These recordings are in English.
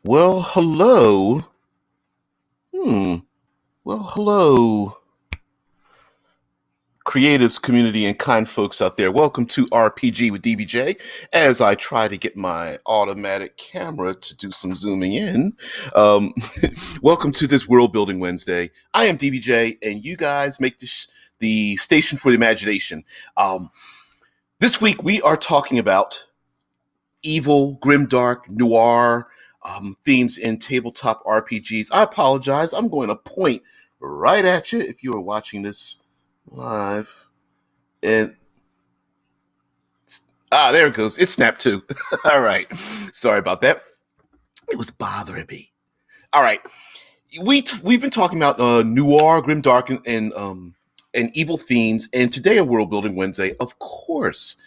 Well, hello. Hmm. Hello, creatives, community, and kind folks out there. Welcome to RPG with DBJ. As I try to get my automatic camera to do some zooming in, um, welcome to this World Building Wednesday. I am DBJ, and you guys make this the station for the imagination. Um, this week we are talking about evil, grimdark, noir themes in tabletop RPGs. I apologize. I'm going to point right at you if you are watching this live. And there it goes. It snapped too. All right. Sorry about that. It was bothering me. All right. We've been talking about noir, grimdark, and evil themes, and today on World Building Wednesday, of course,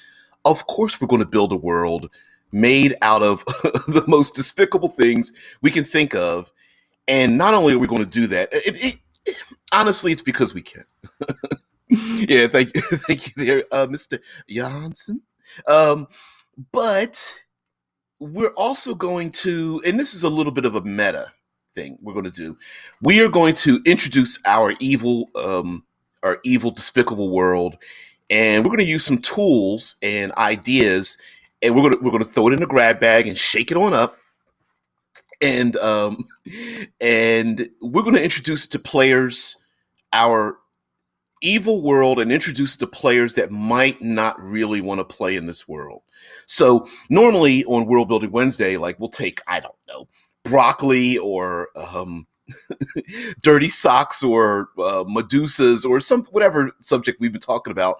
we're going to build a world made out of the most despicable things we can think of. And not only are we going to do that, honestly, it's because we can. Yeah, thank you, thank you there, Mr. Johnson. Um, but we're also going to, and this is a little bit of a meta thing we're going to do. We are going to introduce our evil, despicable world, and we're going to use some tools and ideas, and we're going to throw it in a grab bag and shake it on up, and and we're going to introduce to players our evil world and introduce the players that might not really want to play in this world. So normally on World Building Wednesday, like we'll take, I don't know, broccoli or dirty socks or Medusas or some whatever subject we've been talking about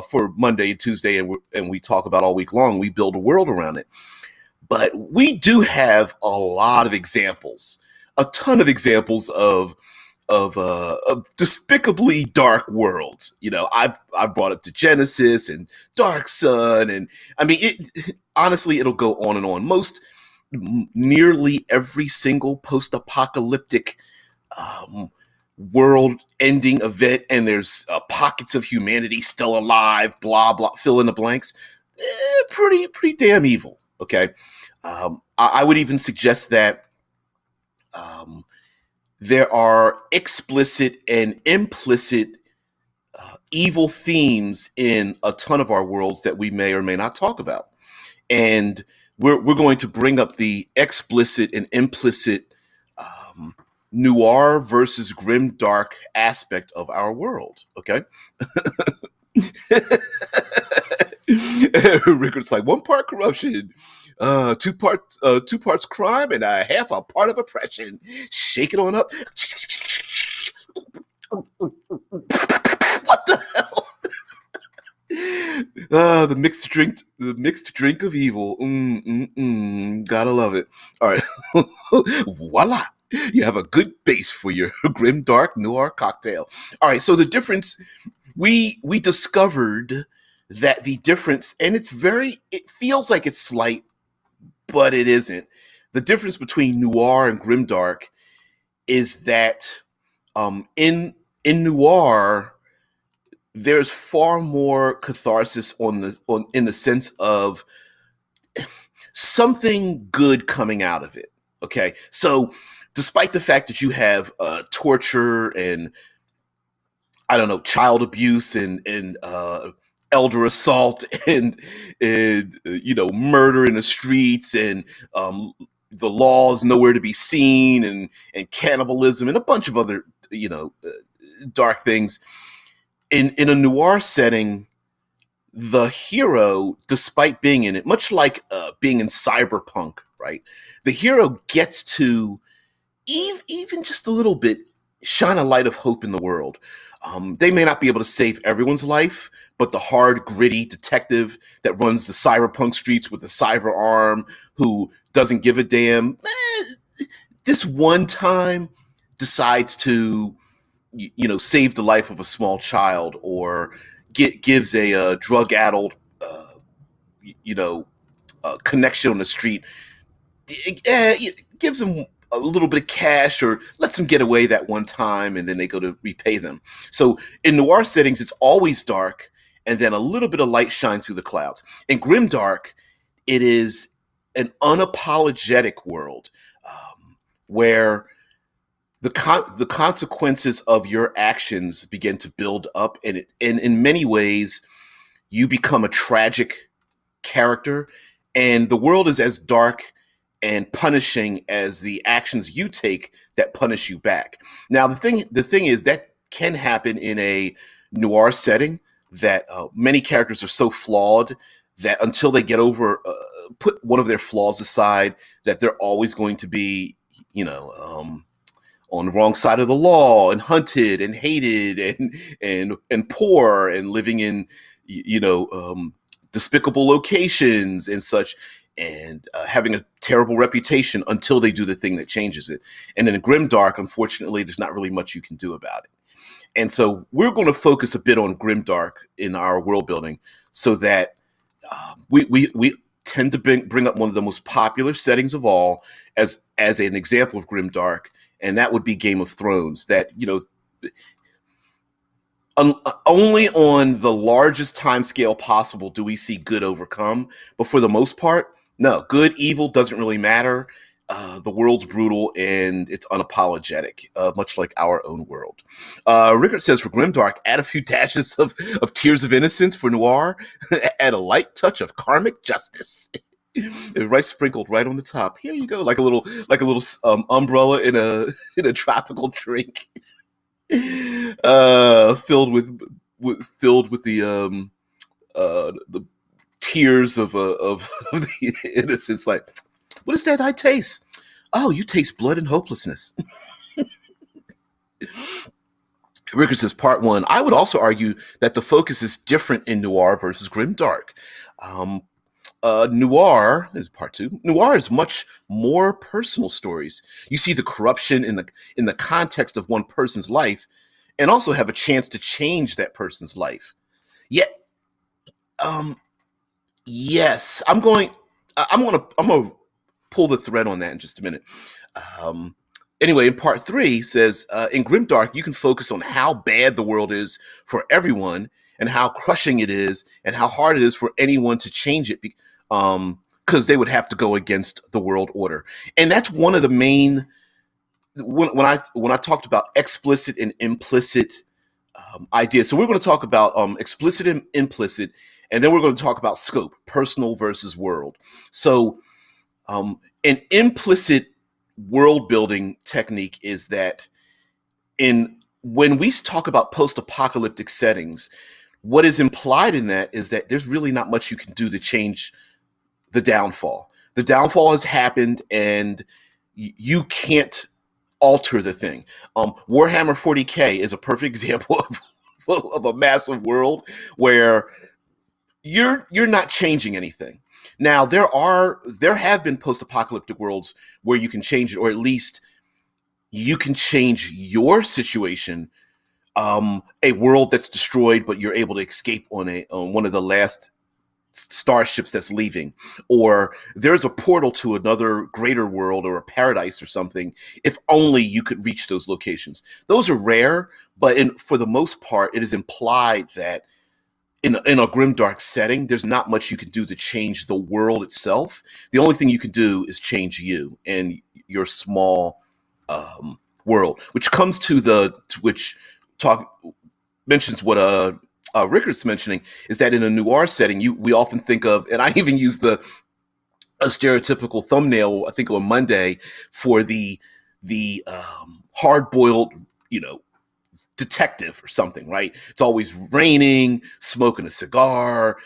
for Monday and Tuesday, and we talk about all week long. We build a world around it. But we do have a lot of examples, a ton of examples of despicably dark worlds. You know, I've brought up to Genesis and Dark Sun, and I mean, it honestly, it'll go on and on. Nearly every single post-apocalyptic um, world-ending event, and there's pockets of humanity still alive. Blah blah. Fill in the blanks. Pretty damn evil. Okay, I would even suggest that. Um, there are explicit and implicit evil themes in a ton of our worlds that we may or may not talk about. And we're going to bring up the explicit and implicit um, noir versus grim dark aspect of our world. Okay. Rickard's like one part corruption, two parts crime, and a half a part of oppression. Shake it on up. What the hell? The mixed drink of evil. Gotta love it. All right, voila! You have a good base for your grim dark noir cocktail. All right, so the difference we discovered that the difference, and it feels like it's slight, but it isn't. The difference between noir and grimdark is that in noir there's far more catharsis on in the sense of something good coming out of it. Okay, so despite the fact that you have torture and I don't know, child abuse and elder assault and murder in the streets and the law is nowhere to be seen and cannibalism and a bunch of other dark things in a noir setting. The hero, despite being in it, much like being in cyberpunk, right? The hero gets to even just a little bit shine a light of hope in the world. They may not be able to save everyone's life, but the hard, gritty detective that runs the cyberpunk streets with the cyber arm who doesn't give a damn, this one time decides to, save the life of a small child or gives a drug-addled, you know, connection on the street. It gives them a little bit of cash or lets them get away that one time and then they go to repay them. So in noir settings, it's always dark and then a little bit of light shine through the clouds. In grimdark, it is an unapologetic world. where the consequences of your actions begin to build up, and in many ways you become a tragic character, and the world is as dark and punishing as the actions you take that punish you back. Now, the thing is that can happen in a noir setting, that many characters are so flawed that until they get over, put one of their flaws aside, that they're always going to be, you know, on the wrong side of the law and hunted and hated and poor and living in, you know, despicable locations and such, and having a terrible reputation until they do the thing that changes it. And in Grimdark, unfortunately, there's not really much you can do about it. And so we're going to focus a bit on Grimdark in our world building, so that we tend to bring up one of the most popular settings of all as an example of Grimdark, and that would be Game of Thrones. That, you know, only on the largest time scale possible do we see good overcome, but for the most part, no, good, evil doesn't really matter. The world's brutal and it's unapologetic, much like our own world. Rickard says, for Grimdark, add a few dashes of tears of innocence. For Noir, add a light touch of karmic justice. Right, sprinkled right on the top. Here you go, like a little umbrella in a in a tropical drink, filled with the tears of the innocence. Like, what is that I taste? Oh, you taste blood and hopelessness. Ricker says, part one. I would also argue that the focus is different in Noir versus Grimdark. Um, Noir is part two. Noir is much more personal stories. You see the corruption in the context of one person's life, and also have a chance to change that person's life. Yet, um, yes, I'm going to pull the thread on that in just a minute. Um, anyway, in part three says, in Grimdark, you can focus on how bad the world is for everyone, and how crushing it is, and how hard it is for anyone to change it, because they would have to go against the world order. And that's one of the main, when I talked about explicit and implicit ideas. So we're going to talk about explicit and implicit, and then we're going to talk about scope, personal versus world. So an implicit world building technique is that when we talk about post-apocalyptic settings, what is implied in that is that there's really not much you can do to change the downfall. The downfall has happened, and you can't alter the thing. Warhammer 40K is a perfect example of a massive world where you're not changing anything. Now, there have been post-apocalyptic worlds where you can change it, or at least you can change your situation. A world that's destroyed, but you're able to escape on one of the last starships that's leaving, or there's a portal to another greater world or a paradise or something. If only you could reach those locations. Those are rare, but for the most part, it is implied that in a grimdark setting, there's not much you can do to change the world itself. The only thing you can do is change you and your small world, which comes which talk mentions what Rickard's mentioning, is that in a noir setting, we often think of, and I even use a stereotypical thumbnail, I think on Monday, for the hard boiled, detective or something, right? It's always raining, smoking a cigar,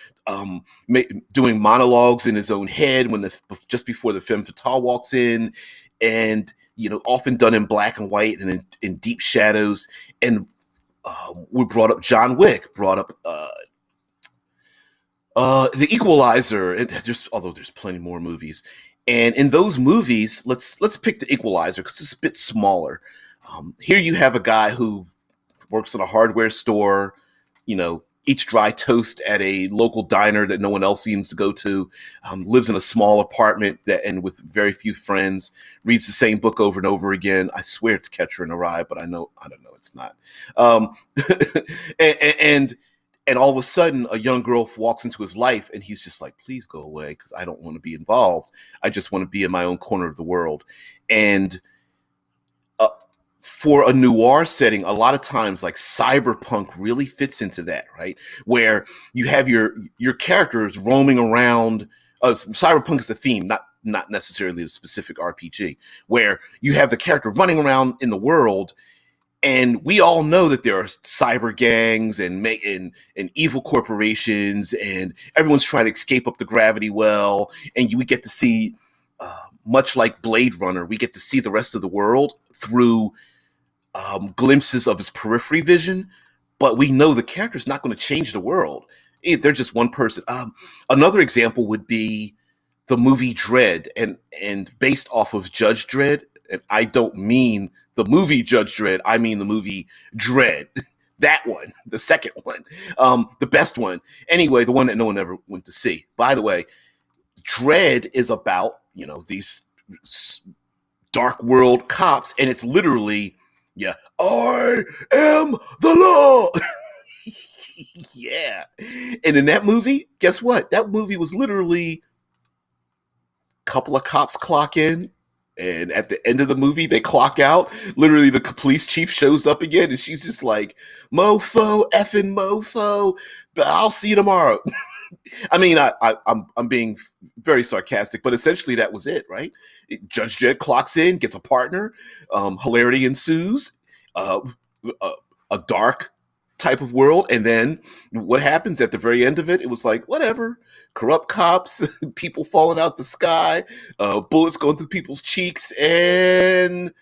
doing monologues in his own head just before the femme fatale walks in, and often done in black and white and in deep shadows. And we brought up John Wick, brought up The Equalizer, and although there's plenty more movies. And in those movies, let's pick The Equalizer because it's a bit smaller. Here you have a guy who works in a hardware store, eats dry toast at a local diner that no one else seems to go to, lives in a small apartment and with very few friends, reads the same book over and over again. I swear it's Catcher in the Rye, but I don't know it's not. And And all of a sudden, a young girl walks into his life, and he's just like, please go away, because I don't want to be involved. I just want to be in my own corner of the world. And uh, for a noir setting, a lot of times, like, cyberpunk really fits into that, right? Where you have your characters roaming around. Cyberpunk is a theme, not necessarily a specific RPG, where you have the character running around in the world, and we all know that there are cyber gangs and evil corporations, and everyone's trying to escape up the gravity well. And we get to see, much like Blade Runner, we get to see the rest of the world through glimpses of his periphery vision. But we know the character's not going to change the world. They're just one person. Another example would be the movie Dredd, and based off of Judge Dredd. And I don't mean the movie Judge Dredd, I mean the movie Dredd. That one, the second one, the best one. Anyway, the one that no one ever went to see. By the way, Dredd is about, these dark world cops, and it's literally, yeah, I am the law. Yeah. And in that movie, guess what? That movie was literally a couple of cops clock in, and at the end of the movie, they clock out. Literally, the police chief shows up again, and she's just like, "Mofo, effing mofo, but I'll see you tomorrow." I mean, I'm being very sarcastic, but essentially that was it, right? Judge Dredd clocks in, gets a partner, hilarity ensues, uh, a dark type of world, and then what happens at the very end of it? It was like, whatever, corrupt cops, people falling out the sky, bullets going through people's cheeks, and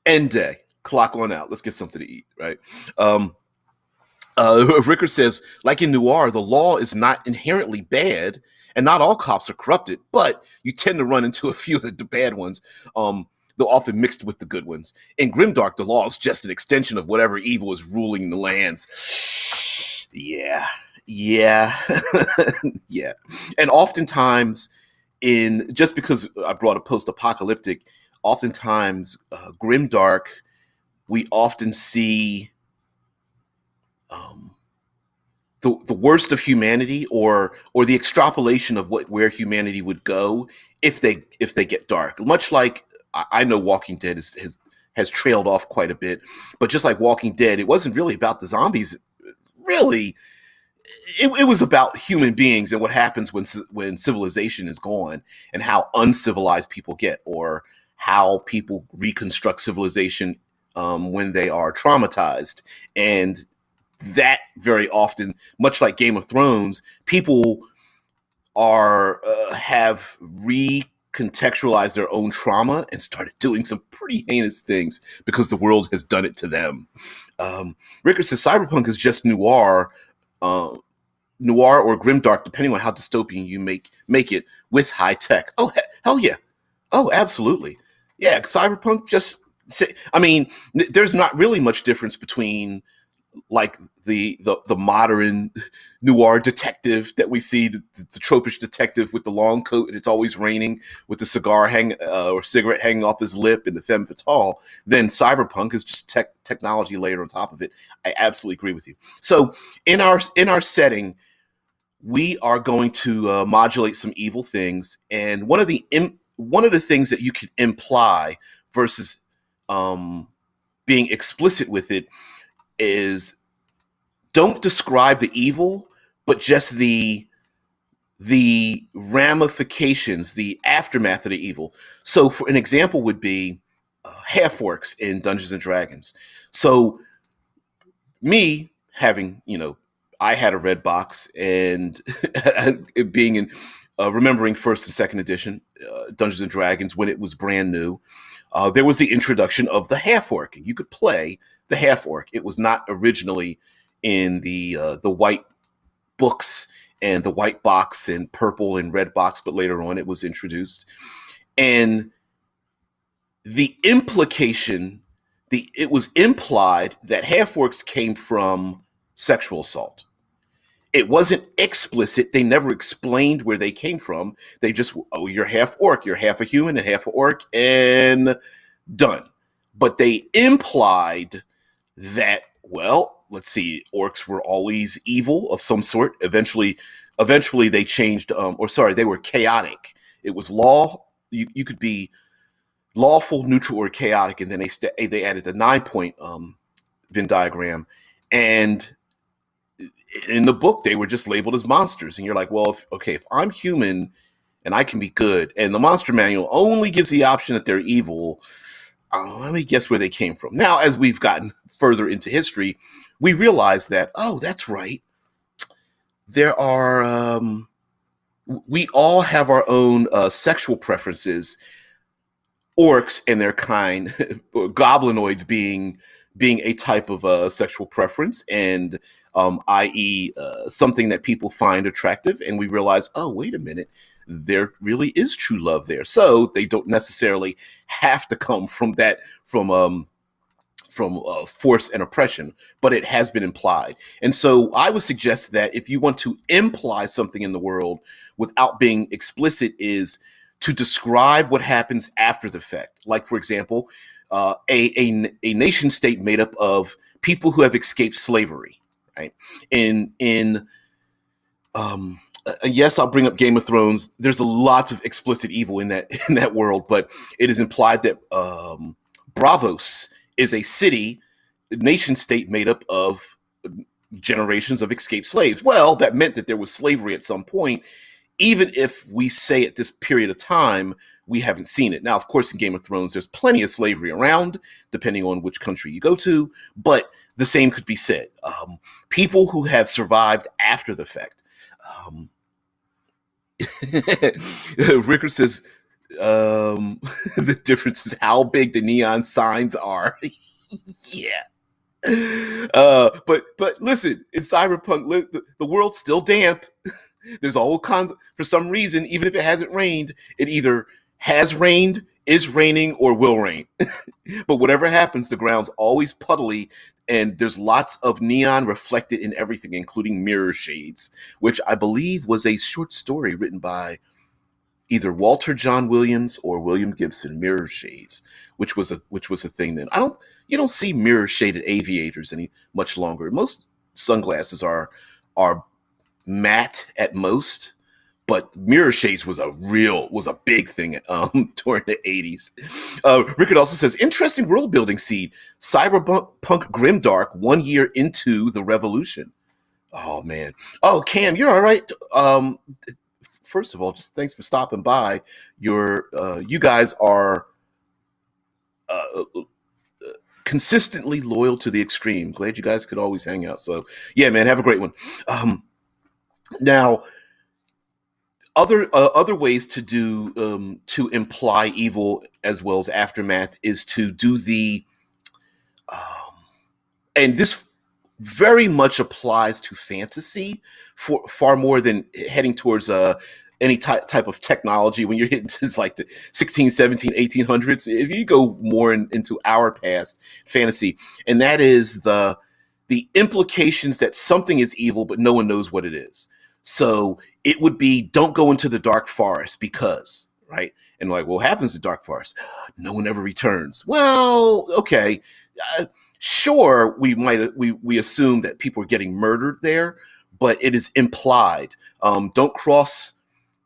end day, clock on out. Let's get something to eat, right? Rickard says, like in Noir, the law is not inherently bad, and not all cops are corrupted, but you tend to run into a few of the bad ones. Though often mixed with the good ones. In Grimdark, the law is just an extension of whatever evil is ruling the lands. Yeah. Yeah. And oftentimes, just because I brought a post-apocalyptic, oftentimes, Grimdark, we often see the worst of humanity, or the extrapolation of where humanity would go if they get dark. Much like, I know Walking Dead has trailed off quite a bit, but just like Walking Dead, it wasn't really about the zombies. Really, it was about human beings and what happens when civilization is gone, and how uncivilized people get, or how people reconstruct civilization when they are traumatized. And that very often, much like Game of Thrones, people have recontextualized their own trauma and started doing some pretty heinous things because the world has done it to them. Rickard says cyberpunk is just noir or grimdark, depending on how dystopian you make it with high tech. Oh, hell yeah. Oh, absolutely. Yeah, cyberpunk there's not really much difference between, like, the modern noir detective that we see, the tropish detective with the long coat and it's always raining, with the cigar or cigarette hanging off his lip, and the femme fatale. Then cyberpunk is just technology layered on top of it. I absolutely agree with you. So in our setting, we are going to modulate some evil things, and one of the things that you can imply versus being explicit with it is, don't describe the evil, but just the ramifications, the aftermath of the evil. So, for an example, would be half orcs in Dungeons and Dragons. So, me having, I had a red box, and being in remembering first and second edition Dungeons and Dragons when it was brand new. There was the introduction of the half orc. You could play the half orc. It was not originally in the white books and the white box and purple and red box, but later on it was introduced. And the implication, it was implied that half orcs came from sexual assault. It wasn't explicit. They never explained where they came from. They just, oh, you're half orc, you're half a human and half an orc, and done. But they implied that, well, let's see, orcs were always evil of some sort. Eventually they changed, they were chaotic. It was law. You could be lawful, neutral, or chaotic, and then they added the 9-point Venn diagram, and in the book they were just labeled as monsters. And you're like, well, if I'm human and I can be good, and the monster manual only gives the option that they're evil, let me guess where they came from. Now, as we've gotten further into history, we realize that, oh, that's right. There are, we all have our own sexual preferences. Orcs and their kind, goblinoids being a type of sexual preference, and i.e. Something that people find attractive, and we realize, oh, wait a minute, there really is true love there. So they don't necessarily have to come from force and oppression, but it has been implied. And so I would suggest that if you want to imply something in the world without being explicit, is to describe what happens after the fact. Like, for example, a nation state made up of people who have escaped slavery, right? Yes, I'll bring up Game of Thrones. There's lots of explicit evil in that world, but it is implied that Bravos is a nation state made up of generations of escaped slaves. Well, that meant that there was slavery at some point, even if we say at this period of time we haven't seen it. Now, of course, in Game of Thrones, there's plenty of slavery around, depending on which country you go to, but the same could be said. People who have survived after the fact. Ricker says, the difference is how big the neon signs are. Yeah. But listen, in Cyberpunk, the world's still damp. There's all kinds for some reason, even if it hasn't rained, it either has rained, is raining, or will rain. But whatever happens, the ground's always puddly, and there's lots of neon reflected in everything, including mirror shades, which I believe was a short story written by either Walter John Williams or William Gibson. Mirror shades, which was a thing then. You don't see mirror shaded aviators any much longer. Most sunglasses are matte at most, but mirror shades was a big thing during the 80s. Rickard also says, interesting world building seed. Cyberpunk Grimdark 1 year into the revolution. Oh man. Oh, Cam, you're all right. First of all, just thanks for stopping by. You guys are consistently loyal to the extreme. Glad you guys could always hang out. So yeah, man, have a great one. Now, other ways to do to imply evil as well as aftermath is to do and this very much applies to fantasy for far more than heading towards any type of technology. When you're hitting to like the 16, 17, 1800s, if you go more into our past fantasy, and that is the implications that something is evil, but no one knows what it is. So it would be, don't go into the dark forest because, right? And like, what happens to dark forest? No one ever returns. Well, okay. Sure, we assume that people are getting murdered there, but it is implied. Don't cross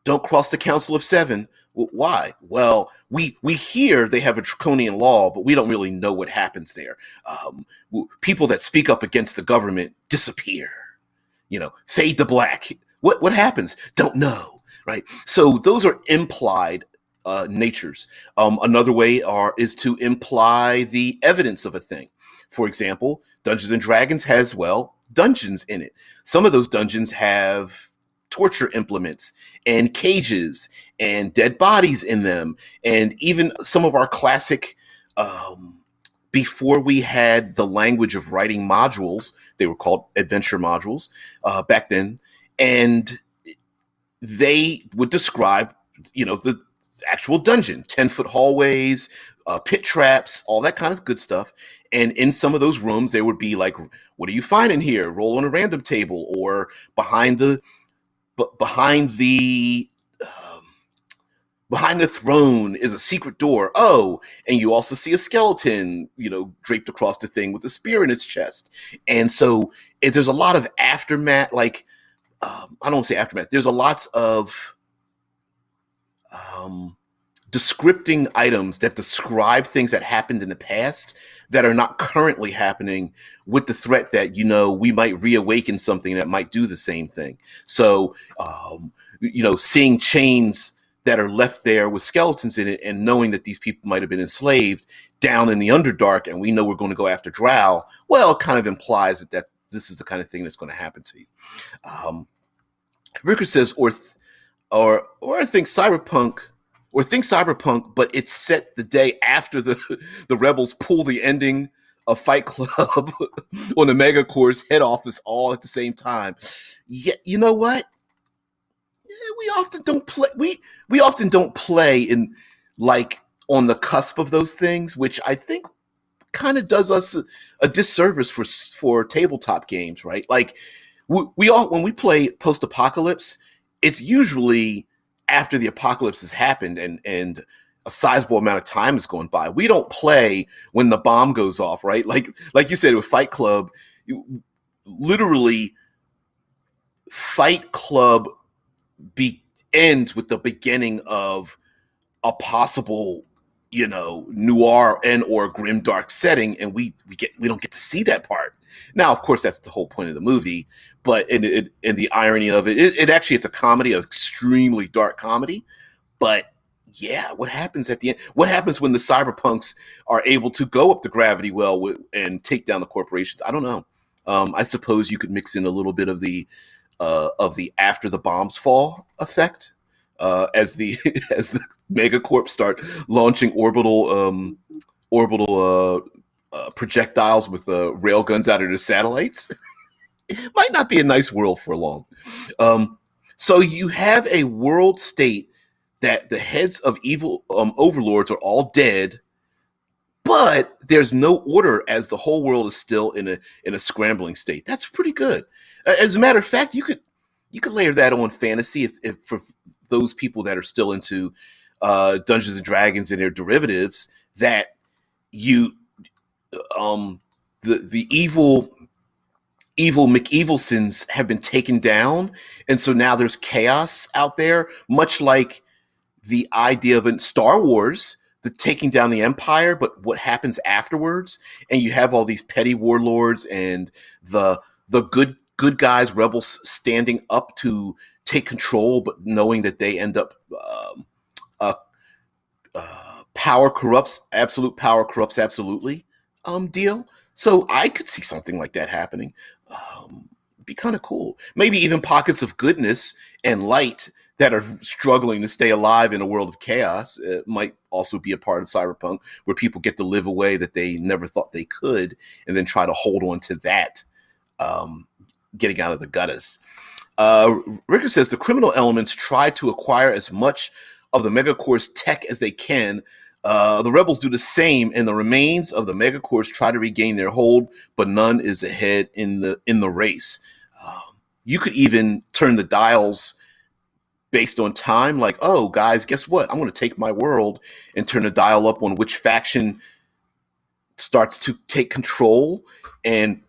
the Council of Seven. Well, why? Well, we hear they have a draconian law, but we don't really know what happens there. People that speak up against the government disappear. Fade to black. What happens? Don't know, right? So those are implied natures. Another way is to imply the evidence of a thing. For example, Dungeons and Dragons has, dungeons in it. Some of those dungeons have torture implements and cages and dead bodies in them. And even some of our classic, before we had the language of writing modules, they were called adventure modules back then. And they would describe, the actual dungeon, 10-foot hallways, pit traps, all that kind of good stuff. And in some of those rooms, there would be like, what do you find in here? Roll on a random table, or behind the behind the throne is a secret door. Oh, and you also see a skeleton, draped across the thing with a spear in its chest. And so there's a lot of aftermath, like, I don't want to say aftermath. There's a lots of descripting items that describe things that happened in the past that are not currently happening, with the threat that, we might reawaken something that might do the same thing. So, seeing chains that are left there with skeletons in it, and knowing that these people might have been enslaved down in the Underdark, and we know we're going to go after Drow, well, it kind of implies that this is the kind of thing that's going to happen to you. Ricker says, or think cyberpunk, but it's set the day after the rebels pull the ending of Fight Club on the Megacorp's head office all at the same time. Yeah, you know what? We often don't play. We often don't play in, like, on the cusp of those things, which I think kind of does us a disservice for tabletop games, right? Like, when we play post-apocalypse, it's usually after the apocalypse has happened and a sizable amount of time has gone by. We don't play when the bomb goes off, right? Like you said with Fight Club, literally Fight Club ends with the beginning of a possible, noir and or grimdark setting, and we don't get to see that part. Now, of course, that's the whole point of the movie, but in the irony of it actually, it's a comedy, of extremely dark comedy. But yeah, what happens at the end? What happens when the cyberpunks are able to go up the gravity well and take down the corporations? I don't know. I suppose you could mix in a little bit of the after the bombs fall effect, as the as the megacorp start launching orbital projectiles with rail guns out of their satellites. It might not be a nice world for long. So you have a world state that the heads of evil overlords are all dead, but there's no order, as the whole world is still in a scrambling state. That's pretty good. As a matter of fact, you could layer that on fantasy, if for those people that are still into Dungeons and Dragons and their derivatives, that you the evil McEvilsons have been taken down, and so now there's chaos out there, much like the idea of in Star Wars, the taking down the Empire, but what happens afterwards. And you have all these petty warlords and the good guys, rebels, standing up to take control, but knowing that they end up absolute power corrupts absolutely deal. So I could see something like that happening. Be kind of cool. Maybe even pockets of goodness and light that are struggling to stay alive in a world of chaos. It might also be a part of cyberpunk, where people get to live a way that they never thought they could, and then try to hold on to that, getting out of the gutters. Ricker says the criminal elements try to acquire as much of the Megacorp's tech as they can. The rebels do the same, and the remains of the Megacorps try to regain their hold, but none is ahead in the race. You could even turn the dials based on time, like, oh, guys, guess what? I'm going to take my world and turn the dial up on which faction starts to take control. And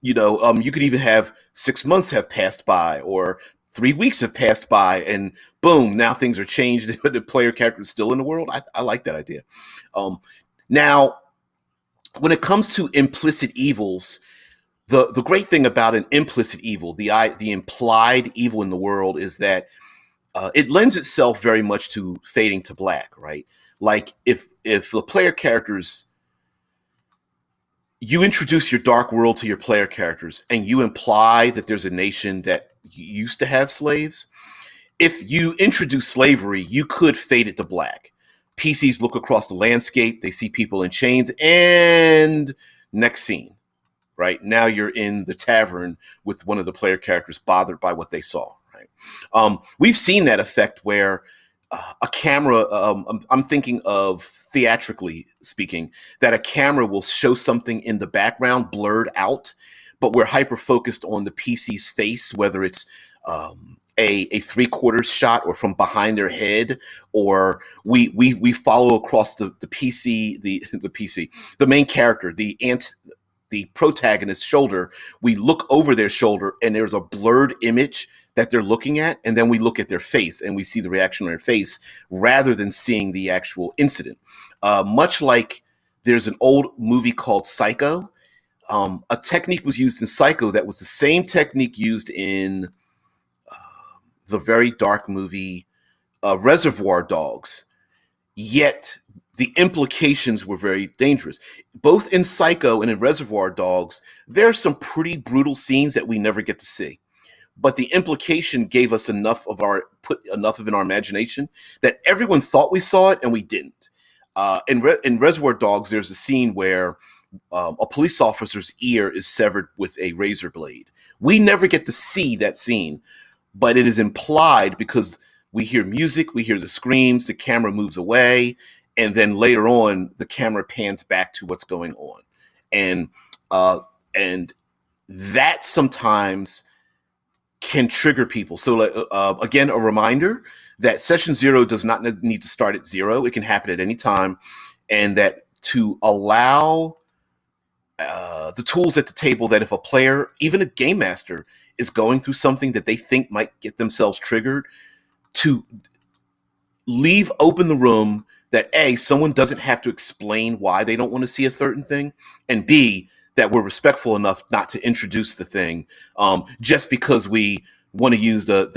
you could even have 6 months have passed by, or 3 weeks have passed by, and boom, now things are changed. The player character is still in the world. I like that idea. Now, when it comes to implicit evils, the great thing about an implicit evil, the implied evil in the world, is that it lends itself very much to fading to black, right? Like if the player characters, you introduce your dark world to your player characters, and you imply that there's a nation that used to have slaves. If you introduce slavery, you could fade it to black. PCs look across the landscape, they see people in chains, and next scene, right? Now you're in the tavern with one of the player characters bothered by what they saw, right? We've seen that effect where a camera, I'm thinking of theatrically speaking, that a camera will show something in the background blurred out, but we're hyper focused on the PC's face, whether it's a 3/4 shot or from behind their head, or we follow across the PC, the PC, the main character, the protagonist's shoulder. We look over their shoulder and there's a blurred image that they're looking at, and then we look at their face and we see the reaction on their face rather than seeing the actual incident. Much like there's an old movie called Psycho. A technique was used in Psycho that was the same technique used in the very dark movie Reservoir Dogs, yet the implications were very dangerous. Both in Psycho and in Reservoir Dogs, there are some pretty brutal scenes that we never get to see. But the implication gave us enough of it in our imagination that everyone thought we saw it and we didn't. In Reservoir Dogs, there's a scene where a police officer's ear is severed with a razor blade. We never get to see that scene, but it is implied because we hear music, we hear the screams, the camera moves away, and then later on, the camera pans back to what's going on, and and that sometimes can trigger people. So, again, a reminder that session 0 does not need to start at 0. It can happen at any time, and that to allow the tools at the table, that if a player, even a game master, is going through something that they think might get themselves triggered, to leave open the room that A, someone doesn't have to explain why they don't want to see a certain thing, and B, that we're respectful enough not to introduce the thing just because we want to use that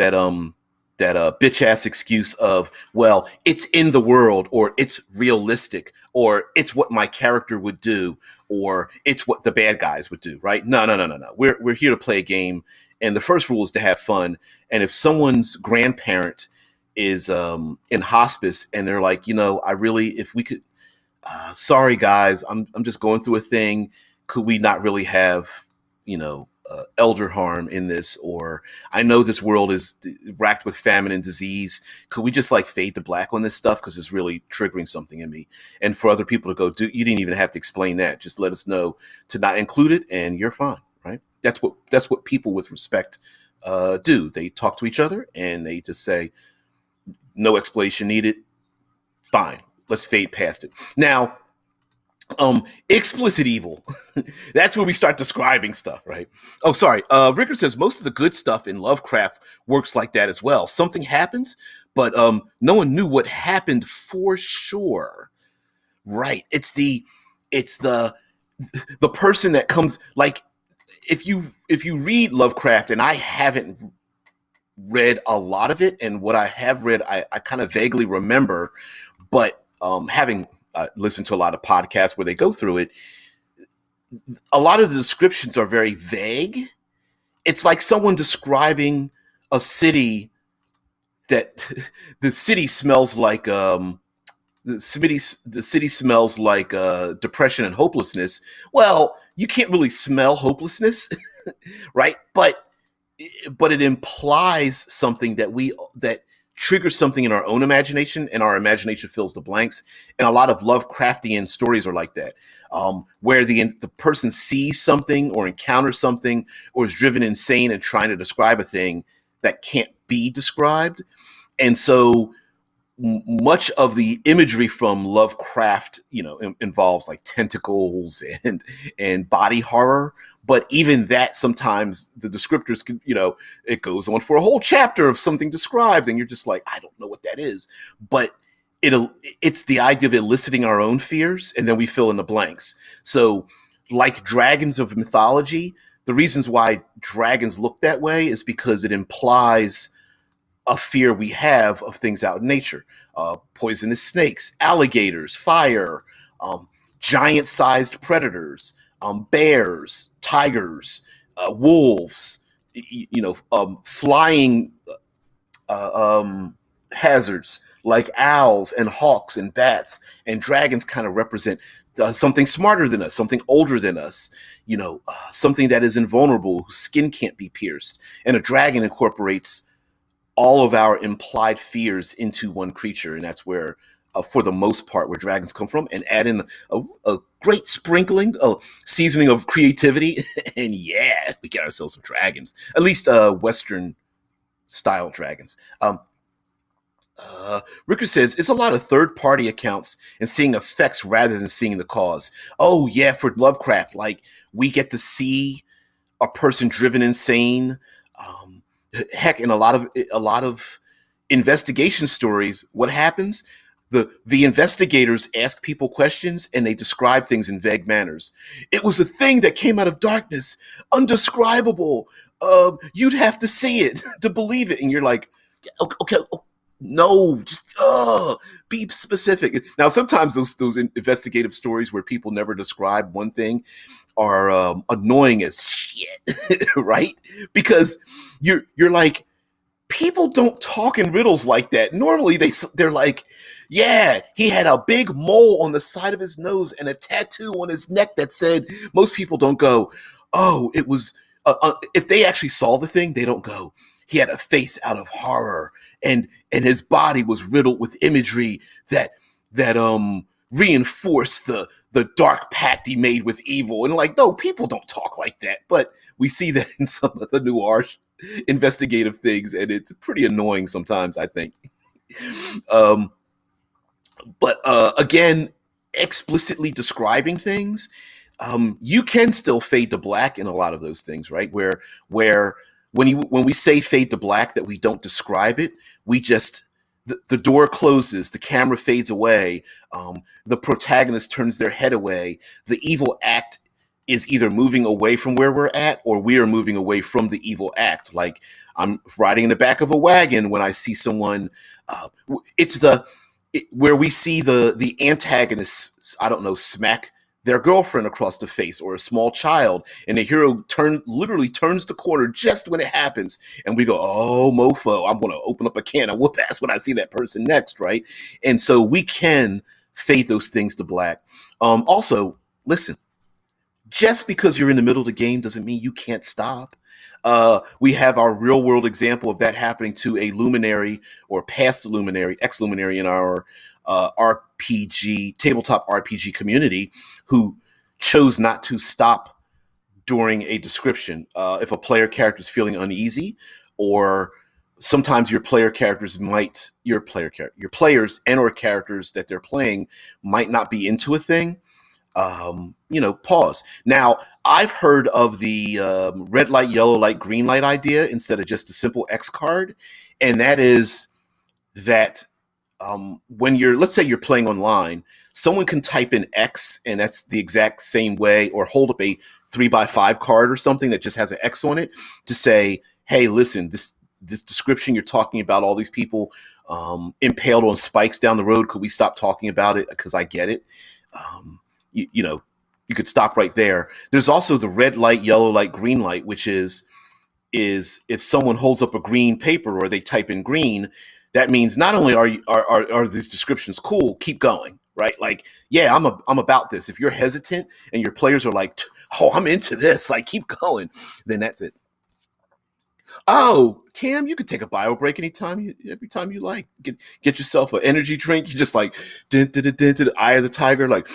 bitch ass excuse of, well, it's in the world, or it's realistic, or it's what my character would do, or it's what the bad guys would do, right? No. We're here to play a game, and the first rule is to have fun. And if someone's grandparent is in hospice and they're like, if we could, sorry guys, I'm just going through a thing. Could we not really have, elder harm in this? Or I know this world is racked with famine and disease. Could we just fade to black on this stuff? Because it's really triggering something in me. And for other people to go, dude, you didn't even have to explain that. Just let us know to not include it, and you're fine, right? That's what people with respect do. They talk to each other and they just say, no explanation needed. Fine. Let's fade past it. Now, explicit evil. That's where we start describing stuff, right? Oh, sorry. Rickard says most of the good stuff in Lovecraft works like that as well. Something happens, but no one knew what happened for sure. Right. It's the person that comes, if you read Lovecraft, and I haven't read a lot of it, and what I have read, I kind of vaguely remember, but having listened to a lot of podcasts where they go through it, a lot of the descriptions are very vague. It's like someone describing a city that the city smells like the city smells like depression and hopelessness. Well, you can't really smell hopelessness, right? But it implies something that triggers something in our own imagination, and our imagination fills the blanks. And a lot of Lovecraftian stories are like that, where the person sees something or encounters something or is driven insane and trying to describe a thing that can't be described. And so much of the imagery from Lovecraft, involves tentacles and body horror. But even that, sometimes the descriptors can, it goes on for a whole chapter of something described, and you're just like, I don't know what that is. But it's the idea of eliciting our own fears, and then we fill in the blanks. So, like dragons of mythology, the reasons why dragons look that way is because it implies a fear we have of things out in nature. Poisonous snakes, alligators, fire, giant-sized predators, bears, tigers, wolves, flying hazards like owls and hawks and bats. And dragons kind of represent something smarter than us, something older than us, something that is invulnerable, whose skin can't be pierced. And a dragon incorporates all of our implied fears into one creature, and that's where, for the most part, where dragons come from. And add in a great sprinkling, a seasoning of creativity, and yeah, we get ourselves some dragons. At least Western style dragons. Ricker says it's a lot of third-party accounts and seeing effects rather than seeing the cause. Oh yeah, for Lovecraft, like we get to see a person driven insane. Um, Heck, in a lot of investigation stories, what happens? The investigators ask people questions and they describe things in vague manners. It was a thing that came out of darkness, undescribable. You'd have to see it to believe it, and you're like, okay, okay, no, just be specific. Now, sometimes those investigative stories where people never describe one thing are annoying as shit, right? Because you're like, people don't talk in riddles like that. Normally, they're like, yeah, he had a big mole on the side of his nose and a tattoo on his neck that said. Most people don't go, oh, it was. If they actually saw the thing, they don't go. He had a face out of horror, and his body was riddled with imagery that reinforced the dark pact he made with evil. And like, no, people don't talk like that. But we see that in some of the noir investigative things, and it's pretty annoying sometimes, I think. Um, but again, explicitly describing things, you can still fade to black in a lot of those things, right? Where when we say fade to black, that we don't describe it, we just the door closes, the camera fades away, the protagonist turns their head away, the evil act is either moving away from where we're at or we are moving away from the evil act. Like I'm riding in the back of a wagon when I see someone. It's where we see the antagonist, I don't know, smack their girlfriend across the face or a small child, and the hero literally turns the corner just when it happens, and we go, oh mofo, I'm going to open up a can of whoop ass when I see that person next, right? And so we can fade those things to black. Also, listen, just because you're in the middle of the game doesn't mean you can't stop. We have our real world example of that happening to a luminary or past luminary, ex luminary in our RPG, tabletop RPG community, who chose not to stop during a description. If a player character is feeling uneasy, or sometimes your players and or characters that they're playing might not be into a thing, pause. Now, I've heard of the red light, yellow light, green light idea instead of just a simple X card. And that is that when let's say you're playing online, someone can type in X and that's the exact same way, or hold up a 3x5 card or something that just has an X on it to say, hey, listen, this description you're talking about all these people impaled on spikes down the road. Could we stop talking about it? Because I get it. You could stop right there. There's also the red light, yellow light, green light, which is if someone holds up a green paper or they type in green, that means not only are these descriptions cool, keep going, right? Like, yeah, I'm about this. If you're hesitant and your players are like, oh, I'm into this, like keep going, then that's it. Oh, Cam, you could take a bio break every time you like. Get yourself an energy drink. You just like the eye of the tiger. Like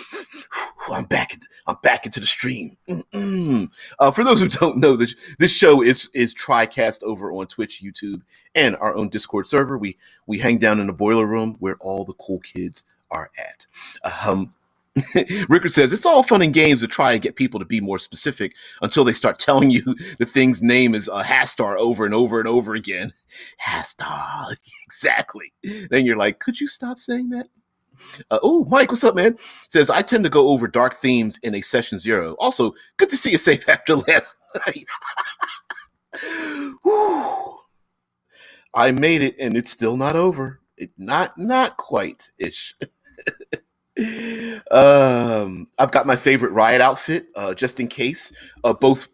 I'm back. I'm back into the stream. For those who don't know, this show is TriCast over on Twitch, YouTube, and our own Discord server. We hang down in the boiler room where all the cool kids are at. Rickard says it's all fun and games to try and get people to be more specific until they start telling you the thing's name is Hastar over and over and over again. Hastar, exactly. Then you're like, could you stop saying that? Oh, Mike, what's up, man? Says I tend to go over dark themes in a session 0. Also, good to see you safe after last night. I made it, and it's still not over. Not quite ish. I've got my favorite riot outfit, just in case, both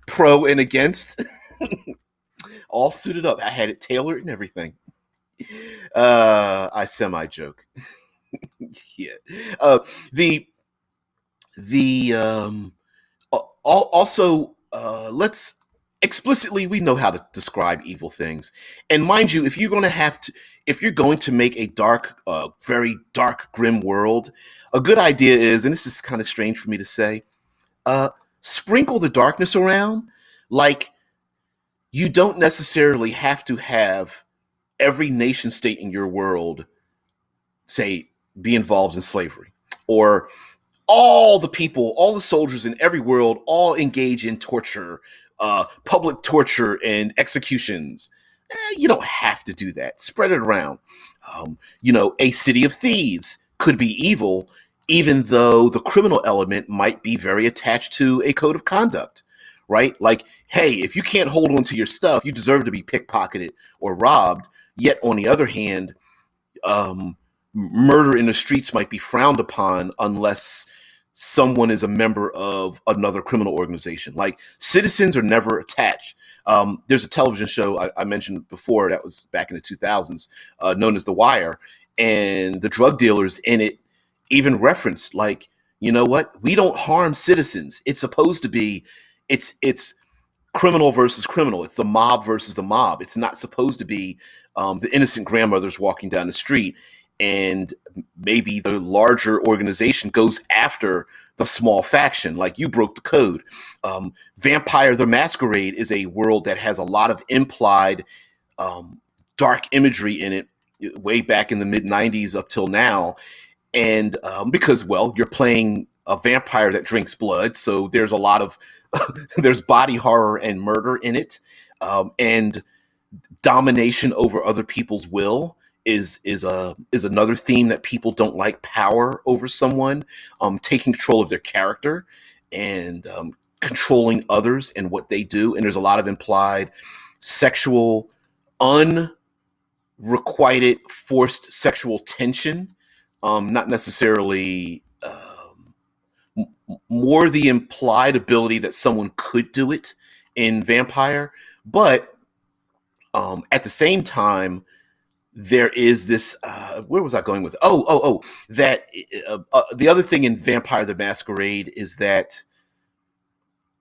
pro and against, all suited up. I had it tailored and everything. I semi-joke. Yeah. Also, let's explicitly, we know how to describe evil things, and mind you, if you're going to make a dark, very dark, grim world, a good idea is, and this is kind of strange for me to say, sprinkle the darkness around. Like, you don't necessarily have to have every nation state in your world, say, be involved in slavery, or all the people, all the soldiers in every world, all engage in torture, public torture and executions. You don't have to do that. Spread it around. A city of thieves could be evil, even though the criminal element might be very attached to a code of conduct, right? Like, hey, if you can't hold on to your stuff, you deserve to be pickpocketed or robbed. Yet, on the other hand, murder in the streets might be frowned upon unless someone is a member of another criminal organization. Like, citizens are never attached. There's a television show I mentioned before that was back in the 2000s, known as The Wire, and the drug dealers in it even referenced, like, you know what? We don't harm citizens. It's supposed to be, it's criminal versus criminal. It's the mob versus the mob. It's not supposed to be the innocent grandmothers walking down the street, and maybe the larger organization goes after the small faction. Like, you broke the code. Vampire the Masquerade is a world that has a lot of implied dark imagery in it, way back in the mid 90s up till now. And because, well, you're playing a vampire that drinks blood, so there's a lot of there's body horror and murder in it, and domination over other people's will is another theme that people don't like. Power over someone, taking control of their character, and controlling others and what they do. And there's a lot of implied sexual, unrequited, forced sexual tension. Not necessarily more the implied ability that someone could do it in Vampire, but at the same time, there is this. Where was I going with? That the other thing in Vampire the Masquerade is that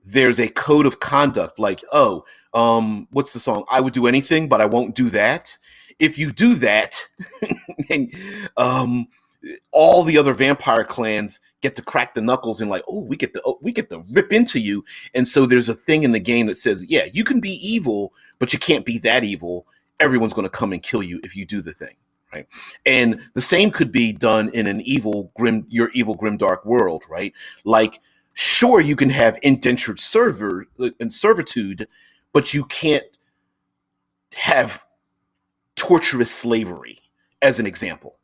there's a code of conduct. Like, what's the song? I would do anything, but I won't do that. If you do that, and, all the other vampire clans get to crack the knuckles and, like, we get to rip into you. And so there's a thing in the game that says, yeah, you can be evil, but you can't be that evil. Everyone's going to come and kill you if you do the thing, right? And the same could be done in your evil Grimdark world, right? Like, sure, you can have indentured servitude, but you can't have torturous slavery, as an example,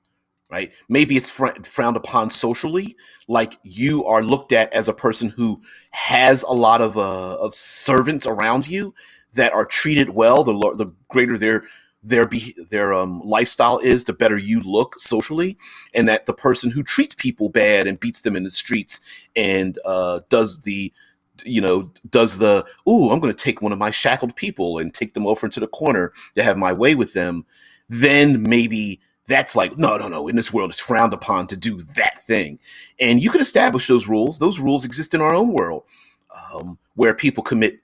right? Maybe it's frowned upon socially, like you are looked at as a person who has a lot of servants around you that are treated well. The greater their lifestyle is, the better you look socially, and that the person who treats people bad and beats them in the streets and does the I'm going to take one of my shackled people and take them over into the corner to have my way with them, then maybe that's like, no, in this world it's frowned upon to do that thing. And you can establish those rules. Those rules exist in our own world, where people commit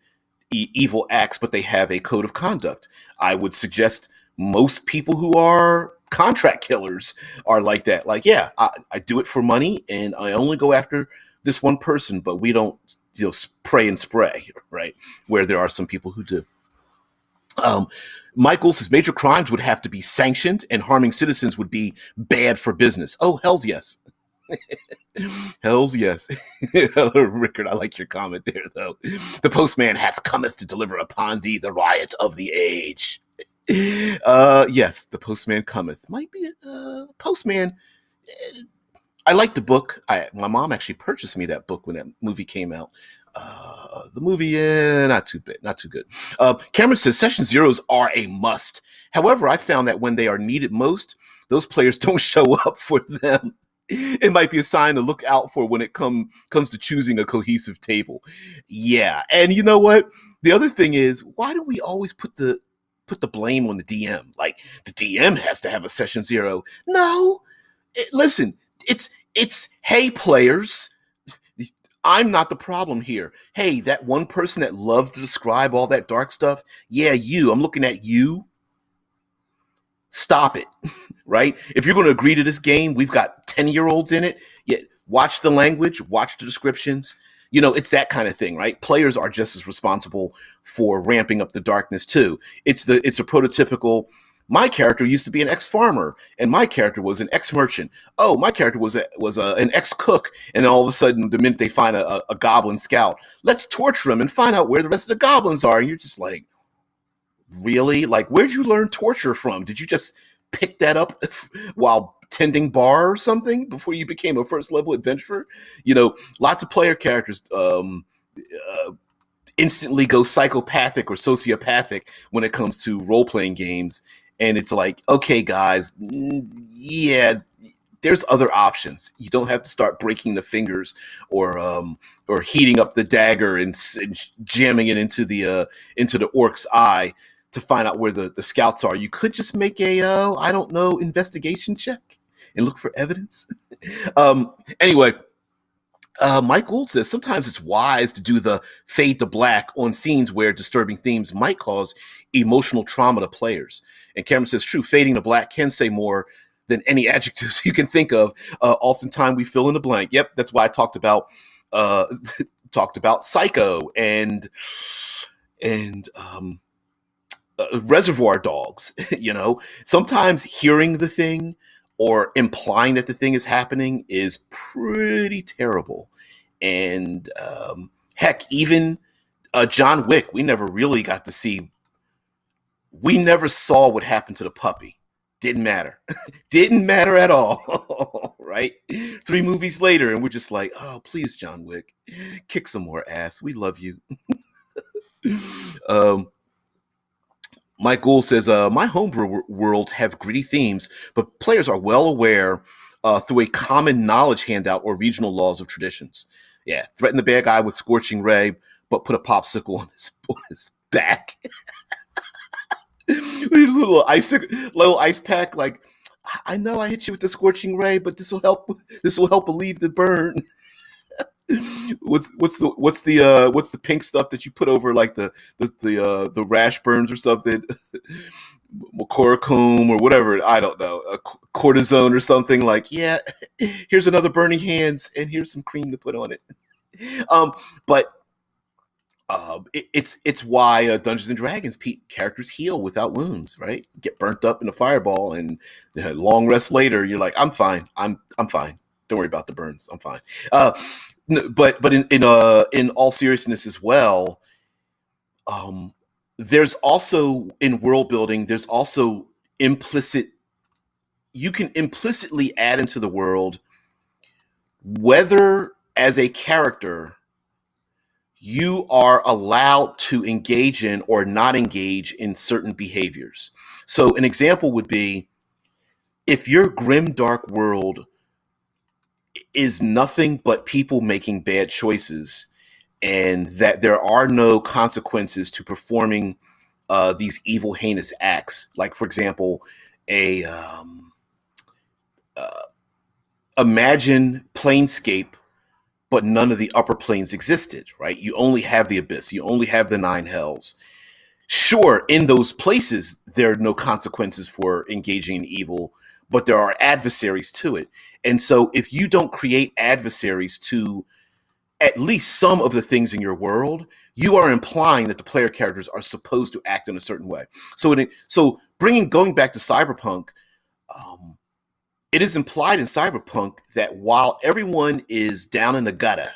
evil acts, but they have a code of conduct. I would suggest most people who are contract killers are like that. Like, yeah, I do it for money, and I only go after this one person, but we don't, pray and spray, right? Where there are some people who do. Michael says major crimes would have to be sanctioned, and harming citizens would be bad for business. Oh, hells yes. Hells yes. Rickard, I like your comment there, though. The postman hath cometh to deliver upon thee the riot of the age. Yes, the postman cometh. Might be postman. I like the book. My mom actually purchased me that book when that movie came out. The movie, not too good. Cameron says session zeros are a must. However, I found that when they are needed most, those players don't show up for them. It might be a sign to look out for when it comes to choosing a cohesive table. Yeah, and you know what? The other thing is, why do we always put the blame on the DM? Like, the DM has to have a session zero. No, listen, it's hey players, I'm not the problem here. Hey, that one person that loves to describe all that dark stuff, yeah, I'm looking at you. Stop it, right? If you're going to agree to this game, we've got 10-year-olds in it. Yet watch the language, watch the descriptions. It's that kind of thing, right? Players are just as responsible for ramping up the darkness too. It's a prototypical. My character used to be an ex-farmer, and my character was an ex-merchant. Oh, my character an ex-cook, and then all of a sudden, the minute they find a goblin scout, let's torture him and find out where the rest of the goblins are. And you're just like, really? Like, where'd you learn torture from? Did you just pick that up while tending bar or something before you became a first level adventurer? Lots of player characters instantly go psychopathic or sociopathic when it comes to role playing games. And it's like, okay, guys, yeah, there's other options. You don't have to start breaking the fingers or heating up the dagger and jamming it into the orc's eye to find out where the scouts are. You could just make I don't know, investigation check and look for evidence. Anyway, Mike Gould says sometimes it's wise to do the fade to black on scenes where disturbing themes might cause emotional trauma to players. And Cameron says, true, fading to black can say more than any adjectives you can think of. Oftentimes we fill in the blank. Yep, that's why I talked about Psycho and Reservoir Dogs. Sometimes hearing the thing or implying that the thing is happening is pretty terrible. And heck, even John Wick, we never really got to see. We never saw what happened to the puppy. Didn't matter. Didn't matter at all. Right? 3 movies later, and we're just like, oh, please, John Wick, kick some more ass. We love you. Mike Gould says, my homebrew worlds have gritty themes, but players are well aware through a common knowledge handout or regional laws of traditions. Yeah, threaten the bad guy with scorching ray, but put a popsicle on his back. little ice pack, like, I know I hit you with the scorching ray, but this will help relieve the burn. What's the pink stuff that you put over like the rash burns or something? Coricum or whatever, I don't know, cortisone or something. Like, yeah, here's another burning hands and here's some cream to put on it. But it's why Dungeons and Dragons characters heal without wounds, right? Get burnt up in a fireball and long rest later, you're like, I'm fine. I'm fine. Don't worry about the burns. I'm fine. But in all seriousness as well, there's also in world building, there's also you can implicitly add into the world whether as a character you are allowed to engage in or not engage in certain behaviors. So an example would be if your Grimdark world is nothing but people making bad choices and that there are no consequences to performing these evil, heinous acts. Like, for example, imagine Planescape, but none of the upper planes existed, right? You only have the Abyss. You only have the 9 Hells. Sure, in those places, there are no consequences for engaging in evil, but there are adversaries to it. And so if you don't create adversaries to at least some of the things in your world, you are implying that the player characters are supposed to act in a certain way. So going back to Cyberpunk, it is implied in Cyberpunk that while everyone is down in the gutter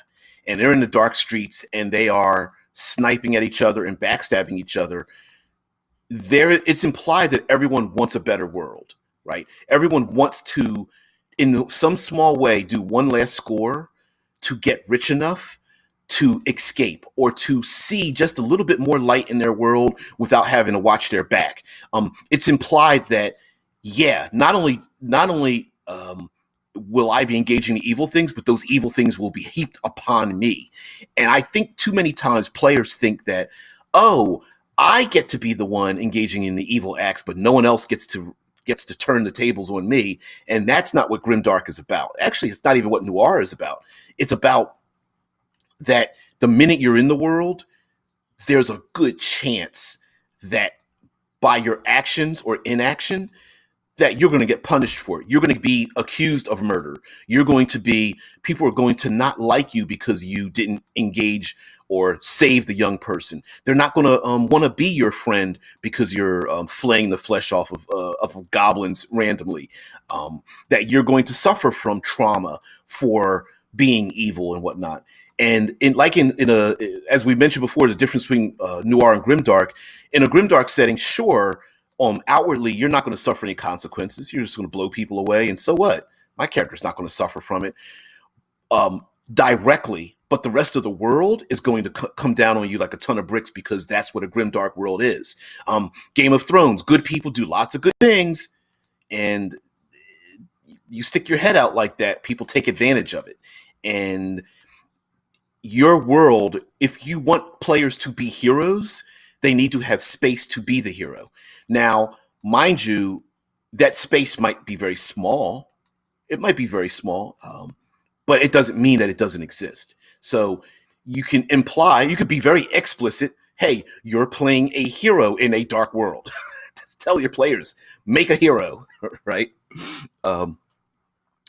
and they're in the dark streets and they are sniping at each other and backstabbing each other, it's implied that everyone wants a better world, right? Everyone wants to, in some small way, do one last score to get rich enough to escape or to see just a little bit more light in their world without having to watch their back. It's implied that, yeah, not only will I be engaging in evil things, but those evil things will be heaped upon me. And I think too many times players think that, oh, I get to be the one engaging in the evil acts, but no one else gets to turn the tables on me. And that's not what Grimdark is about. Actually, it's not even what Noir is about. It's about that the minute you're in the world, there's a good chance that by your actions or inaction, that you're going to get punished for it. You're going to be accused of murder. People are going to not like you because you didn't engage or save the young person. They're not going to want to be your friend because you're flaying the flesh off of goblins randomly. That you're going to suffer from trauma for being evil and whatnot. And as we mentioned before, the difference between Noir and Grimdark, in a Grimdark setting, sure, outwardly, you're not going to suffer any consequences. You're just going to blow people away. And so what? My character's not going to suffer from it directly, but the rest of the world is going to come down on you like a ton of bricks because that's what a Grimdark world is. Game of Thrones, good people do lots of good things, and you stick your head out like that, people take advantage of it. And your world, if you want players to be heroes, they need to have space to be the hero. Now, mind you, that space might be very small. It might be very small, but it doesn't mean that it doesn't exist. So you can be very explicit. Hey, you're playing a hero in a dark world. Just tell your players, make a hero, right?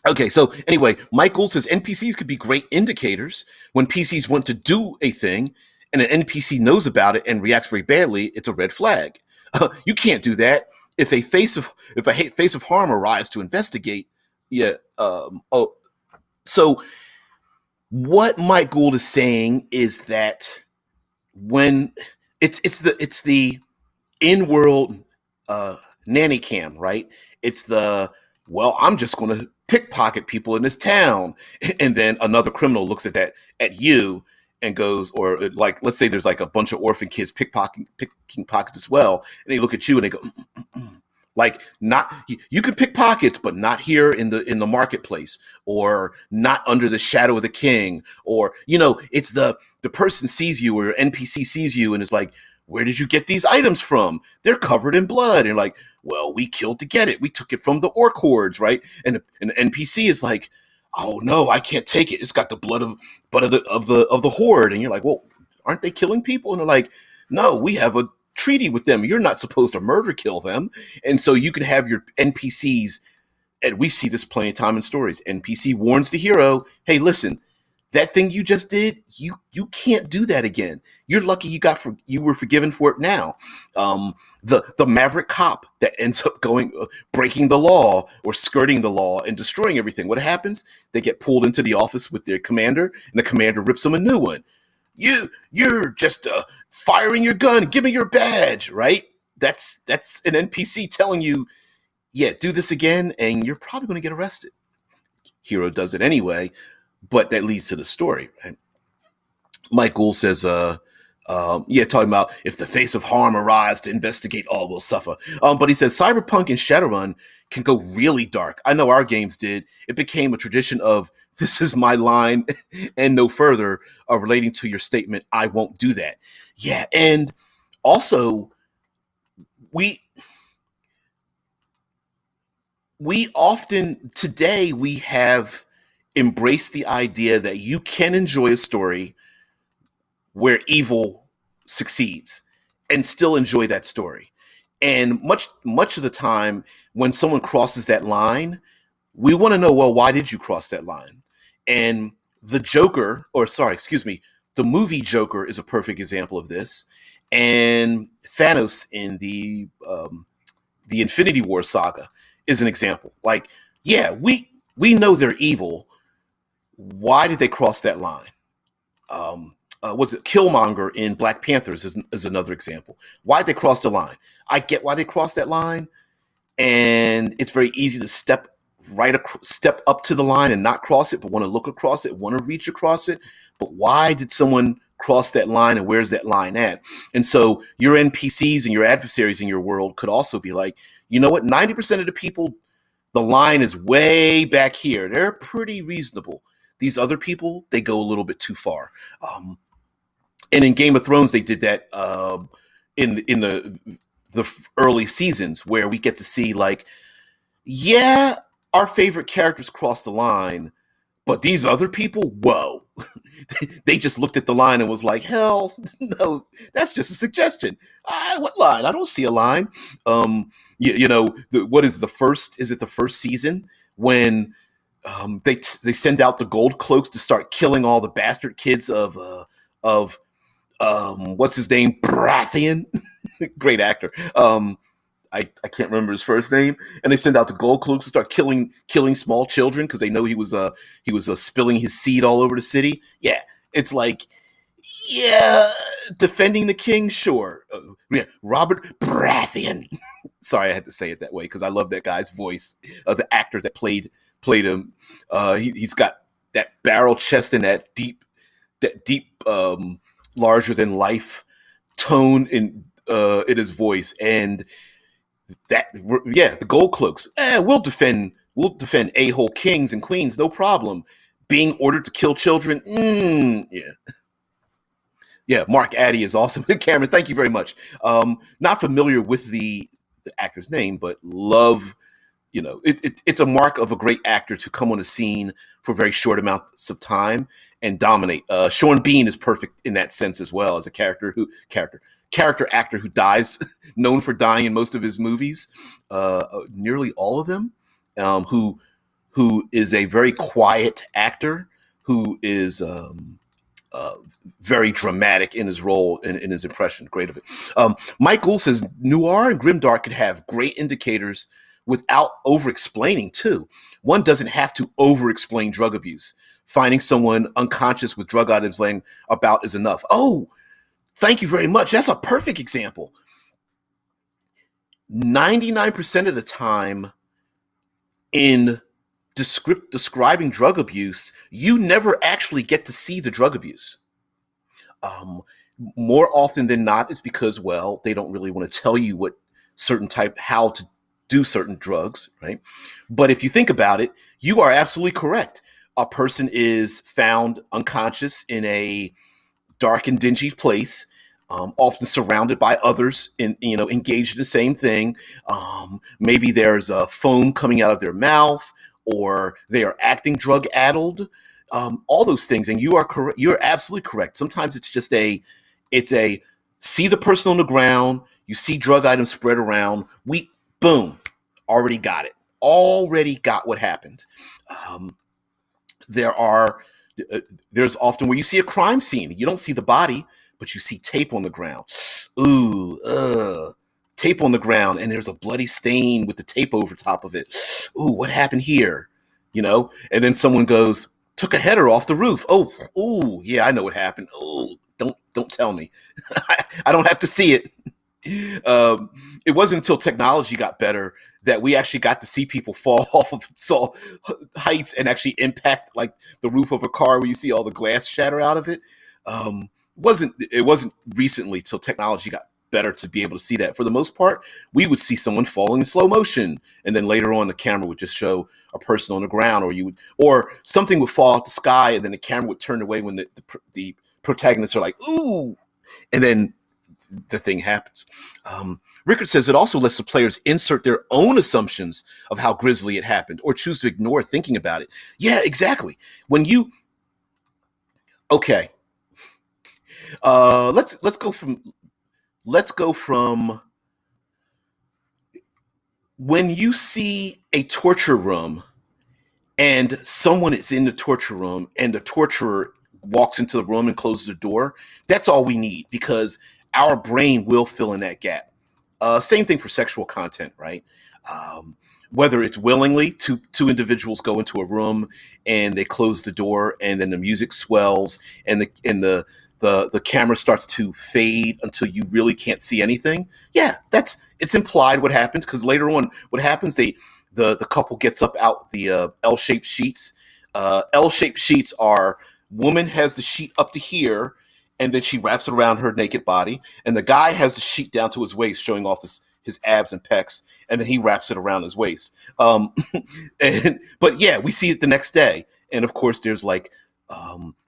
Okay, so anyway, Mike Gould says NPCs could be great indicators. When PCs want to do a thing and an NPC knows about it and reacts very badly, it's a red flag. You can't do that. If a face of harm arrives to investigate, yeah. So what Mike Gould is saying is that when it's the in-world nanny cam, right? It's I'm just going to pickpocket people in this town, and then another criminal looks at you and goes, or like, let's say there's like a bunch of orphan kids picking pockets as well, and they look at you and they go, like, not, you can pick pockets, but not here in the marketplace, or not under the shadow of the king, or it's the person sees you, or NPC sees you and is like, where did you get these items from? They're covered in blood. And like, well, we killed to get it. We took it from the orc hordes, right? And the NPC is like, oh no, I can't take it. It's got the blood of the horde. And you're like, well, aren't they killing people? And they're like, no, we have a treaty with them. You're not supposed to kill them. And so you can have your NPCs, and we see this plenty of time in stories. NPC warns the hero, hey, listen, that thing you just did, you can't do that again. You're lucky you were forgiven for it now. The maverick cop that ends up breaking the law or skirting the law and destroying everything. What happens? They get pulled into the office with their commander, and the commander rips them a new one. You're just firing your gun. Give me your badge, right? That's an NPC telling you, yeah, do this again, and you're probably going to get arrested. Hero does it anyway. But that leads to the story, right? Mike Gould says, talking about if the face of harm arrives to investigate, all will suffer. But he says Cyberpunk and Shadowrun can go really dark. I know our games did. It became a tradition of this is my line and no further, relating to your statement, I won't do that. Yeah, and also we often today we have embrace the idea that you can enjoy a story where evil succeeds and still enjoy that story. And much of the time when someone crosses that line, we want to know, well, why did you cross that line? And the movie Joker is a perfect example of this. And Thanos in the Infinity War saga is an example. Like, yeah, we know they're evil. Why did they cross that line? Was it Killmonger in Black Panther is another example. Why did they cross the line? I get why they crossed that line, and it's very easy to step up to the line and not cross it, but want to look across it, want to reach across it. But why did someone cross that line, and where's that line at? And so your NPCs and your adversaries in your world could also be like, you know what? 90% of the people, the line is way back here. They're pretty reasonable. These other people, they go a little bit too far. And in Game of Thrones, they did that in the early seasons, where we get to see, like, yeah, our favorite characters cross the line, but these other people, whoa, they just looked at the line and was like, hell no, that's just a suggestion. What line? I don't see a line. What is the first? Is it the first season when they send out the gold cloaks to start killing all the bastard kids of what's his name, Baratheon, great actor. I can't remember his first name, and they send out the gold cloaks to start killing small children because they know he was spilling his seed all over the city. Yeah, it's like, yeah, defending the king, sure. Yeah, Robert Baratheon. Sorry, I had to say it that way because I love that guy's voice, the actor that played him. He's got that barrel chest and that deep, larger than life tone in his voice, and that, yeah, the gold cloaks. We'll defend a-hole kings and queens, no problem. Being ordered to kill children, yeah. Mark Addy is awesome. Cameron, thank you very much. Not familiar with the actor's name, but love. It's a mark of a great actor to come on a scene for very short amounts of time and dominate. Sean Bean is perfect in that sense as well, as a character actor who dies, known for dying in most of his movies, nearly all of them, who is a very quiet actor who is very dramatic in his role, in his impression. Great of it. Mike Gould says Noir and Grimdark could have great indicators without over-explaining too. One doesn't have to over-explain drug abuse. Finding someone unconscious with drug items laying about is enough. Oh, thank you very much. That's a perfect example. 99% of the time in describing drug abuse, you never actually get to see the drug abuse. More often than not, it's because, well, they don't really want to tell you how to do certain drugs, right? But if you think about it, you are absolutely correct. A person is found unconscious in a dark and dingy place, often surrounded by others engaged in the same thing. Maybe there's a foam coming out of their mouth, or they are acting drug addled. All those things, and you are correct. You're absolutely correct. Sometimes it's just see the person on the ground, you see drug items spread around. Boom, already got it. Already got what happened. There's often where you see a crime scene. You don't see the body, but you see tape on the ground. Tape on the ground, and there's a bloody stain with the tape over top of it. Ooh, what happened here? And then someone goes, took a header off the roof. Oh, yeah, I know what happened. Oh, don't tell me. I don't have to see it. It wasn't until technology got better that we actually got to see people fall off of heights and actually impact like the roof of a car where you see all the glass shatter out of it. It wasn't recently till technology got better to be able to see that. For the most part, we would see someone falling in slow motion, and then later on the camera would just show a person on the ground, or something would fall out the sky, and then the camera would turn away when the protagonists are like, ooh, and then the thing happens. Rickard says it also lets the players insert their own assumptions of how grisly it happened, or choose to ignore thinking about it. Yeah, exactly. Okay. Let's go from when you see a torture room and someone is in the torture room and the torturer walks into the room and closes the door. That's all we need, because our brain will fill in that gap. Same thing for sexual content, right? Whether it's willingly, two individuals go into a room and they close the door, and then the music swells and the camera starts to fade until you really can't see anything. Yeah, it's implied what happens, because later on, what happens? The couple gets up out the L-shaped sheets. L-shaped sheets are, woman has the sheet up to here, and then she wraps it around her naked body, and the guy has the sheet down to his waist, showing off his abs and pecs, and then he wraps it around his waist. But yeah, we see it the next day, and of course there's like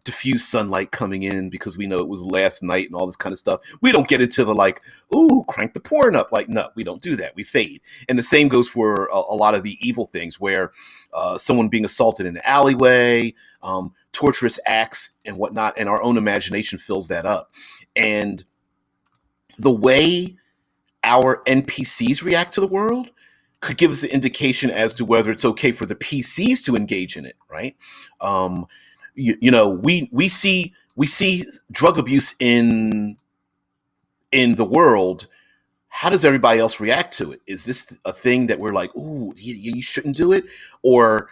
diffuse sunlight coming in because we know it was last night and all this kind of stuff. We don't get into the like, ooh, crank the porn up. Like, no, we don't do that. We fade. And the same goes for a lot of the evil things where someone being assaulted in the alleyway, torturous acts and whatnot, and our own imagination fills that up. And the way our NPCs react to the world could give us an indication as to whether it's okay for the PCs to engage in it, right? Um, we see drug abuse in the world. How does everybody else react to it? Is this a thing that we're like, ooh, you shouldn't do it? Or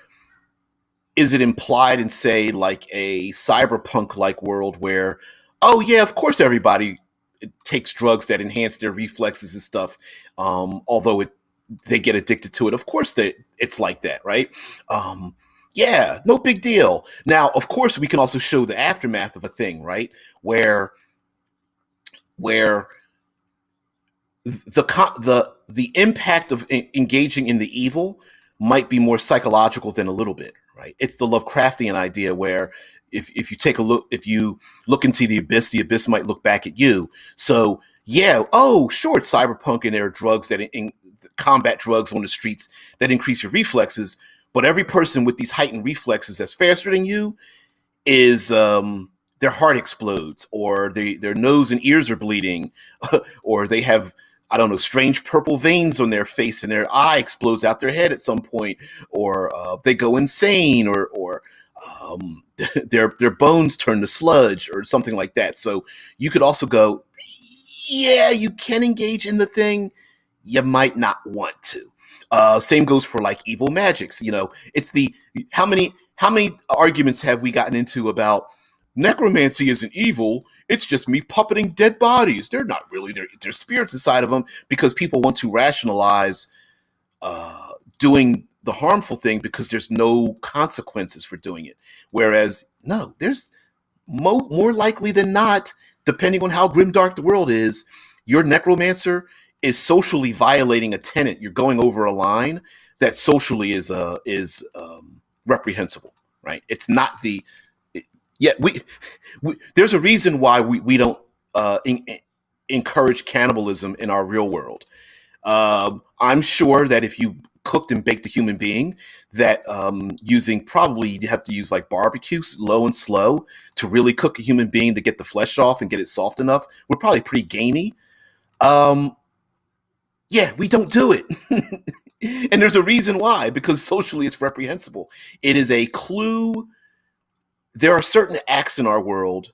is it implied in, say, like a cyberpunk like world where, oh, yeah, of course everybody takes drugs that enhance their reflexes and stuff, although they get addicted to it. Of course, it's like that, right? Um, yeah, no big deal. Now, of course, we can also show the aftermath of a thing, right? Where the impact of engaging in the evil might be more psychological than a little bit, right? It's the Lovecraftian idea where if you take a look, if you look into the abyss might look back at you. So yeah, oh sure, it's cyberpunk and there are drugs that combat drugs on the streets that increase your reflexes, but every person with these heightened reflexes that's faster than you is their heart explodes, or their nose and ears are bleeding, or they have, I don't know, strange purple veins on their face and their eye explodes out their head at some point, or they go insane, or their bones turn to sludge or something like that. So you could also go, yeah, you can engage in the thing, you might not want to. Same goes for like evil magics. It's the how many arguments have we gotten into about necromancy isn't evil? It's just me puppeting dead bodies. They're not really, they're spirits inside of them, because people want to rationalize doing the harmful thing because there's no consequences for doing it. Whereas no, there's more likely than not, depending on how grimdark the world is, your necromancer is socially violating a tenet. You're going over a line that socially is reprehensible, right? It's not the yeah. We there's a reason why we don't encourage cannibalism in our real world. I'm sure that if you cooked and baked a human being, that using, probably you have to use like barbecue, low and slow, to really cook a human being to get the flesh off and get it soft enough, we're probably pretty gamey. Um, yeah, we don't do it. And there's a reason why, because socially it's reprehensible. It is a clue. There are certain acts in our world,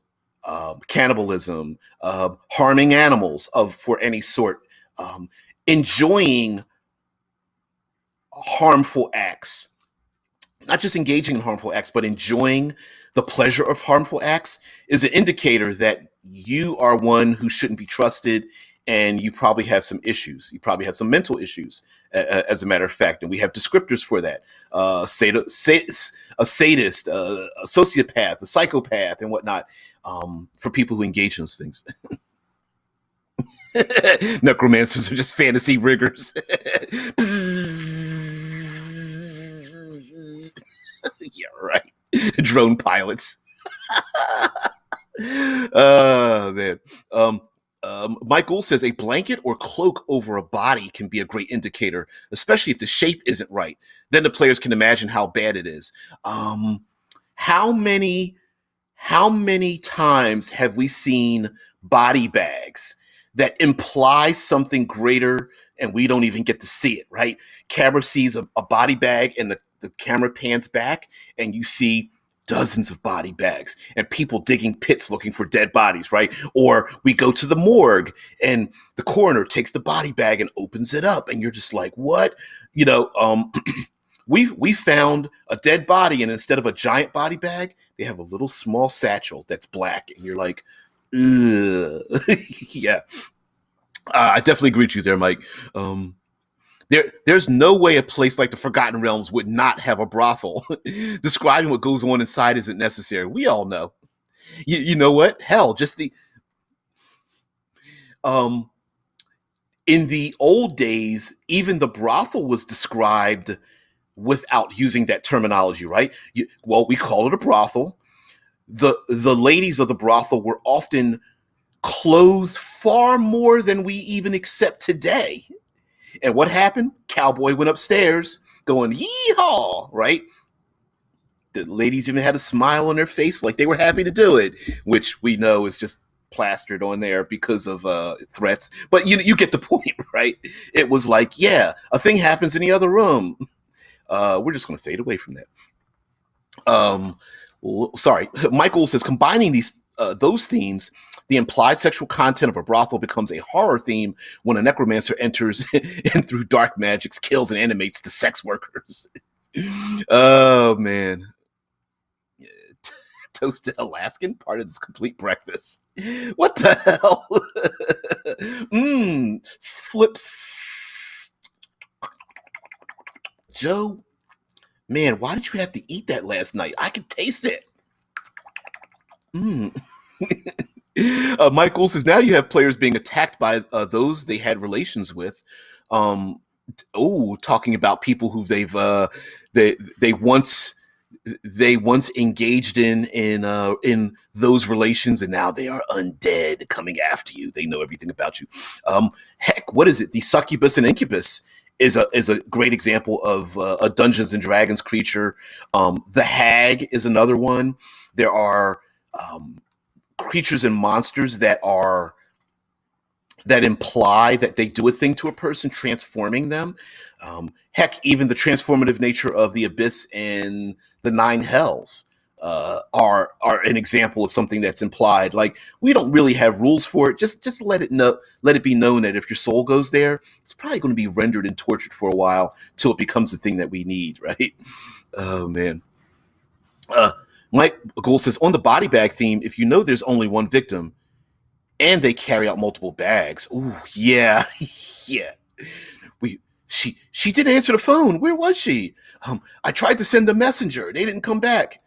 cannibalism, harming animals of for any sort, enjoying harmful acts, not just engaging in harmful acts, but enjoying the pleasure of harmful acts, is an indicator that you are one who shouldn't be trusted, and you probably have some issues. You probably have some mental issues, as a matter of fact, and we have descriptors for that. A sadist, a sociopath, a psychopath, and whatnot, for people who engage in those things. Necromancers are just fantasy riggers. Yeah, right. Drone pilots. Oh man. Michael says a blanket or cloak over a body can be a great indicator, especially if the shape isn't right. Then the players can imagine how bad it is. How many how many times have we seen body bags that imply something greater and we don't even get to see it, right? Camera sees a body bag and the camera pans back and you see dozens of body bags and people digging pits looking for dead bodies, right? Or we go to the morgue and the coroner takes the body bag and opens it up and you're just like, what? You know, we found a dead body and instead of a giant body bag, they have a little small satchel that's black and you're like, ugh. Yeah. I definitely agree with you there, Mike. There's no way a place like the Forgotten Realms would not have a brothel. Describing what goes on inside isn't necessary. We all know. You know what? Hell, just the um in the old days, even the brothel was described without using that terminology, right? Well, we call it a brothel. The ladies of the brothel were often clothed far more than we even accept today. And what happened? Cowboy went upstairs going, yeehaw, right? the ladies even had a smile on their face like they were happy to do it, which we know is just plastered on there because of threats. But you get the point, right? It was like, yeah, a thing happens in the other room. We're just going to fade away from that. Sorry, Michael says combining those themes, the implied sexual content of a brothel becomes a horror theme when a necromancer enters and through dark magics kills and animates the sex workers. Oh man. Toasted Alaskan, part of this complete breakfast. What the hell? Flips. Joe, man, why did you have to eat that last night? I could taste it. Michael says now you have players being attacked by those they had relations with. Talking about people who they once engaged in those relations, and now they are undead coming after you. They know everything about you. Heck, what is it? The succubus and incubus is a great example of a Dungeons and Dragons creature. The hag is another one. There are creatures and monsters that imply that they do a thing to a person, transforming them. Heck, even the transformative nature of the abyss and the nine hells are an example of something that's implied. Like, we don't really have rules for it. Just let it be known that if your soul goes there, it's probably going to be rendered and tortured for a while till it becomes the thing that we need, right? Oh man. Mike Gould says on the body bag theme, if you know there's only one victim and they carry out multiple bags. Ooh, yeah, yeah. She didn't answer the phone. Where was she? I tried to send a messenger. They didn't come back.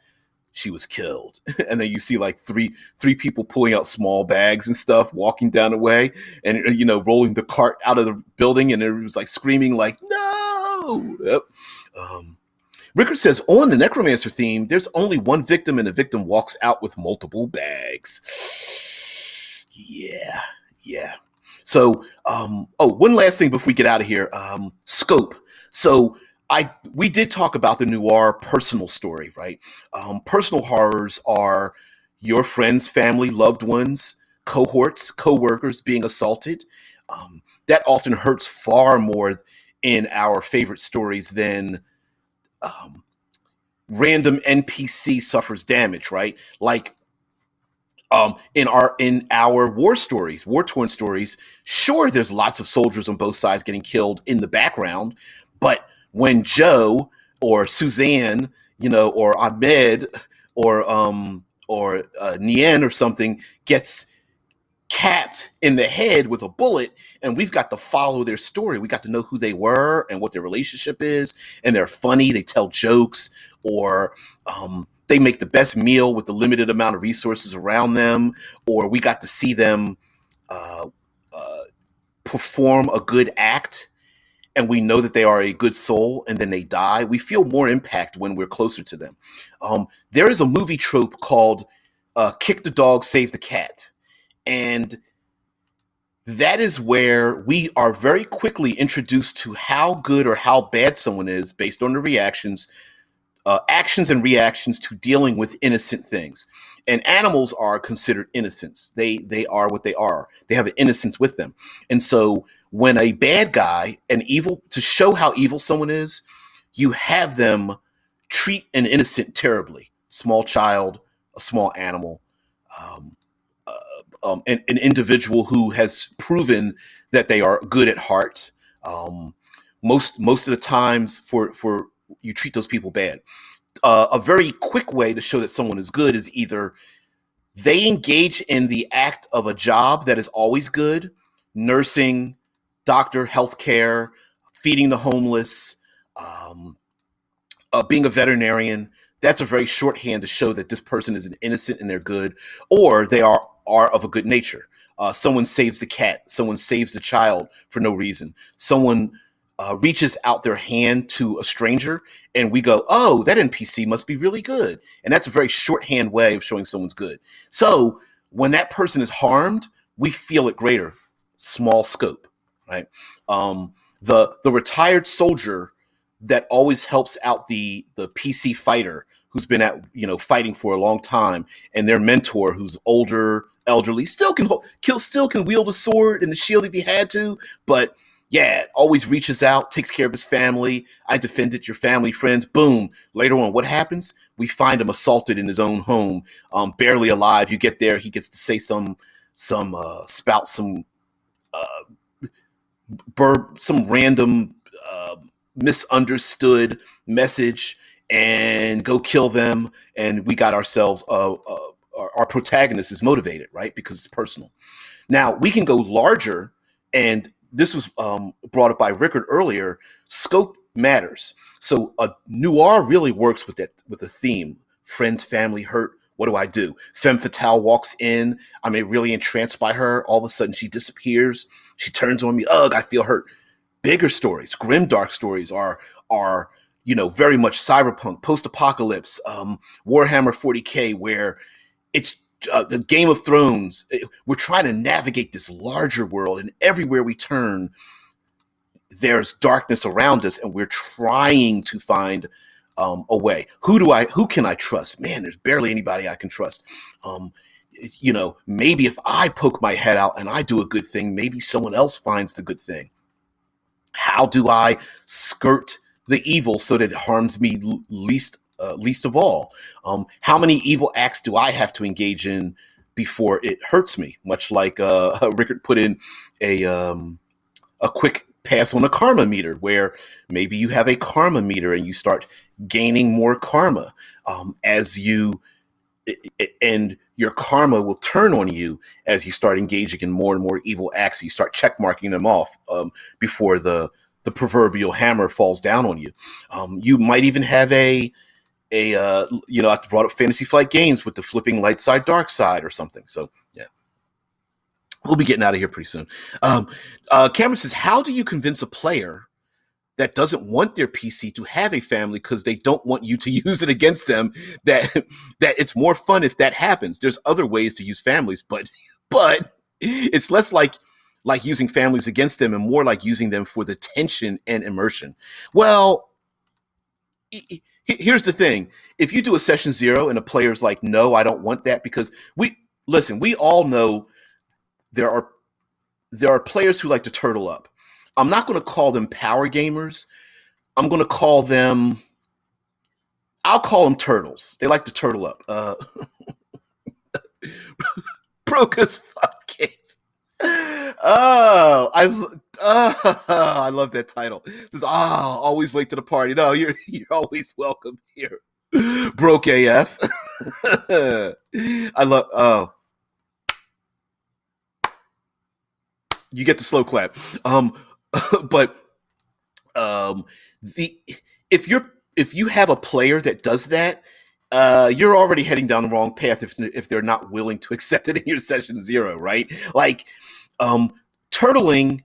She was killed. And then you see like three people pulling out small bags and stuff, walking down the way, and rolling the cart out of the building, and it was like screaming like no. Yep. Rickard says on the necromancer theme, there's only one victim, and the victim walks out with multiple bags. Yeah. So, one last thing before we get out of here. Scope. So we did talk about the noir personal story, right? Personal horrors are your friends, family, loved ones, cohorts, co-workers being assaulted. That often hurts far more in our favorite stories than random NPC suffers damage, right? Like in our war-torn stories, sure, there's lots of soldiers on both sides getting killed in the background, but when Joe or Suzanne, or Ahmed or Nien or something gets capped in the head with a bullet, and we've got to follow their story. We got to know who they were and what their relationship is, and they're funny, they tell jokes, or they make the best meal with the limited amount of resources around them, or we got to see them perform a good act, and we know that they are a good soul, and then they die. We feel more impact when we're closer to them. There is a movie trope called kick the dog, save the cat. And that is where we are very quickly introduced to how good or how bad someone is based on the actions and reactions to dealing with innocent things. And animals are considered innocents. They are what they are. They have an innocence with them. And so when a bad guy, to show how evil someone is, you have them treat an innocent terribly. Small child, a small animal, an individual who has proven that they are good at heart. Most of the times, for you treat those people bad. A very quick way to show that someone is good is either they engage in the act of a job that is always good: nursing, doctor, healthcare, feeding the homeless, being a veterinarian. That's a very shorthand to show that this person is an innocent and they're good, or they are of a good nature. Someone saves the cat. Someone saves the child for no reason. Someone reaches out their hand to a stranger, and we go, oh, that NPC must be really good. And that's a very shorthand way of showing someone's good. So when that person is harmed, we feel it greater. Small scope, right? The retired soldier that always helps out the PC fighter who's been at fighting for a long time, and their mentor who's older, elderly, still can wield a sword and a shield if he had to, but yeah, always reaches out, takes care of his family. I defended your family, friends. Boom. Later on, what happens? We find him assaulted in his own home, barely alive. You get there, he gets to say spout some some random misunderstood message and go kill them. And we got ourselves our protagonist is motivated, right? Because it's personal. Now we can go larger, and this was brought up by Rickard earlier. Scope matters. So a noir really works with the theme: friends, family, hurt. What do I do? Femme fatale walks in. I'm really entranced by her. All of a sudden, she disappears. She turns on me. Ugh, I feel hurt. Bigger stories, grimdark stories are very much cyberpunk, post-apocalypse, Warhammer 40K, where it's the Game of Thrones. We're trying to navigate this larger world, and everywhere we turn, there's darkness around us, and we're trying to find a way. Who can I trust? Man, there's barely anybody I can trust. Maybe if I poke my head out and I do a good thing, maybe someone else finds the good thing. How do I skirt the evil so that it harms me least of all? How many evil acts do I have to engage in before it hurts me? Much like Rickard put in a quick pass on a karma meter, where maybe you have a karma meter and you start gaining more karma and your karma will turn on you as you start engaging in more and more evil acts. You start check marking them off before the proverbial hammer falls down on you. You might even have I brought up Fantasy Flight Games with the flipping light side, dark side or something. So yeah, we'll be getting out of here pretty soon. Cameron says, how do you convince a player that doesn't want their PC to have a family because they don't want you to use it against them, that it's more fun if that happens? There's other ways to use families, but it's less like using families against them and more like using them for the tension and immersion. Well, here's the thing. If you do a session 0 and a player's like, no, I don't want that, because we all know there are players who like to turtle up. I'm not going to call them power gamers. I'll call them turtles. They like to turtle up. Broca's fucking. I love that title. It says, always late to the party. No, you're always welcome here. Broke AF. I love. You get the slow clap. But if you have a player that does that, you're already heading down the wrong path if they're not willing to accept it in your session 0, right? Like, turtling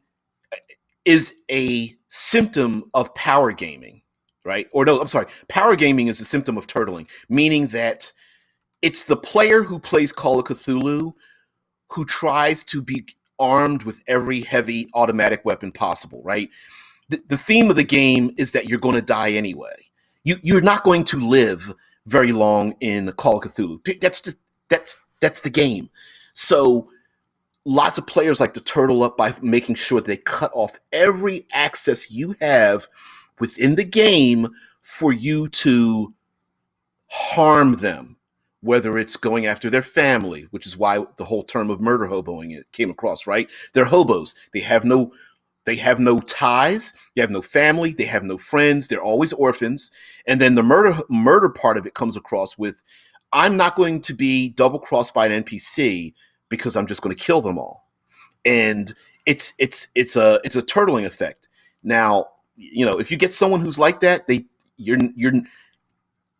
is a symptom of power gaming, right? Or no, I'm sorry, power gaming is a symptom of turtling, meaning that it's the player who plays Call of Cthulhu who tries to be armed with every heavy automatic weapon possible, right? The theme of the game is that you're going to die anyway. You're not going to live very long in Call of Cthulhu. That's the game. So lots of players like to turtle up by making sure they cut off every access you have within the game for you to harm them, whether it's going after their family, which is why the whole term of murder hoboing came across, right? They're hobos. They have no ties. They have no family. They have no friends. They're always orphans. And then the murder part of it comes across with, I'm not going to be double crossed by an NPC because I'm just going to kill them all. And it's a turtling effect. Now, if you get someone who's like that,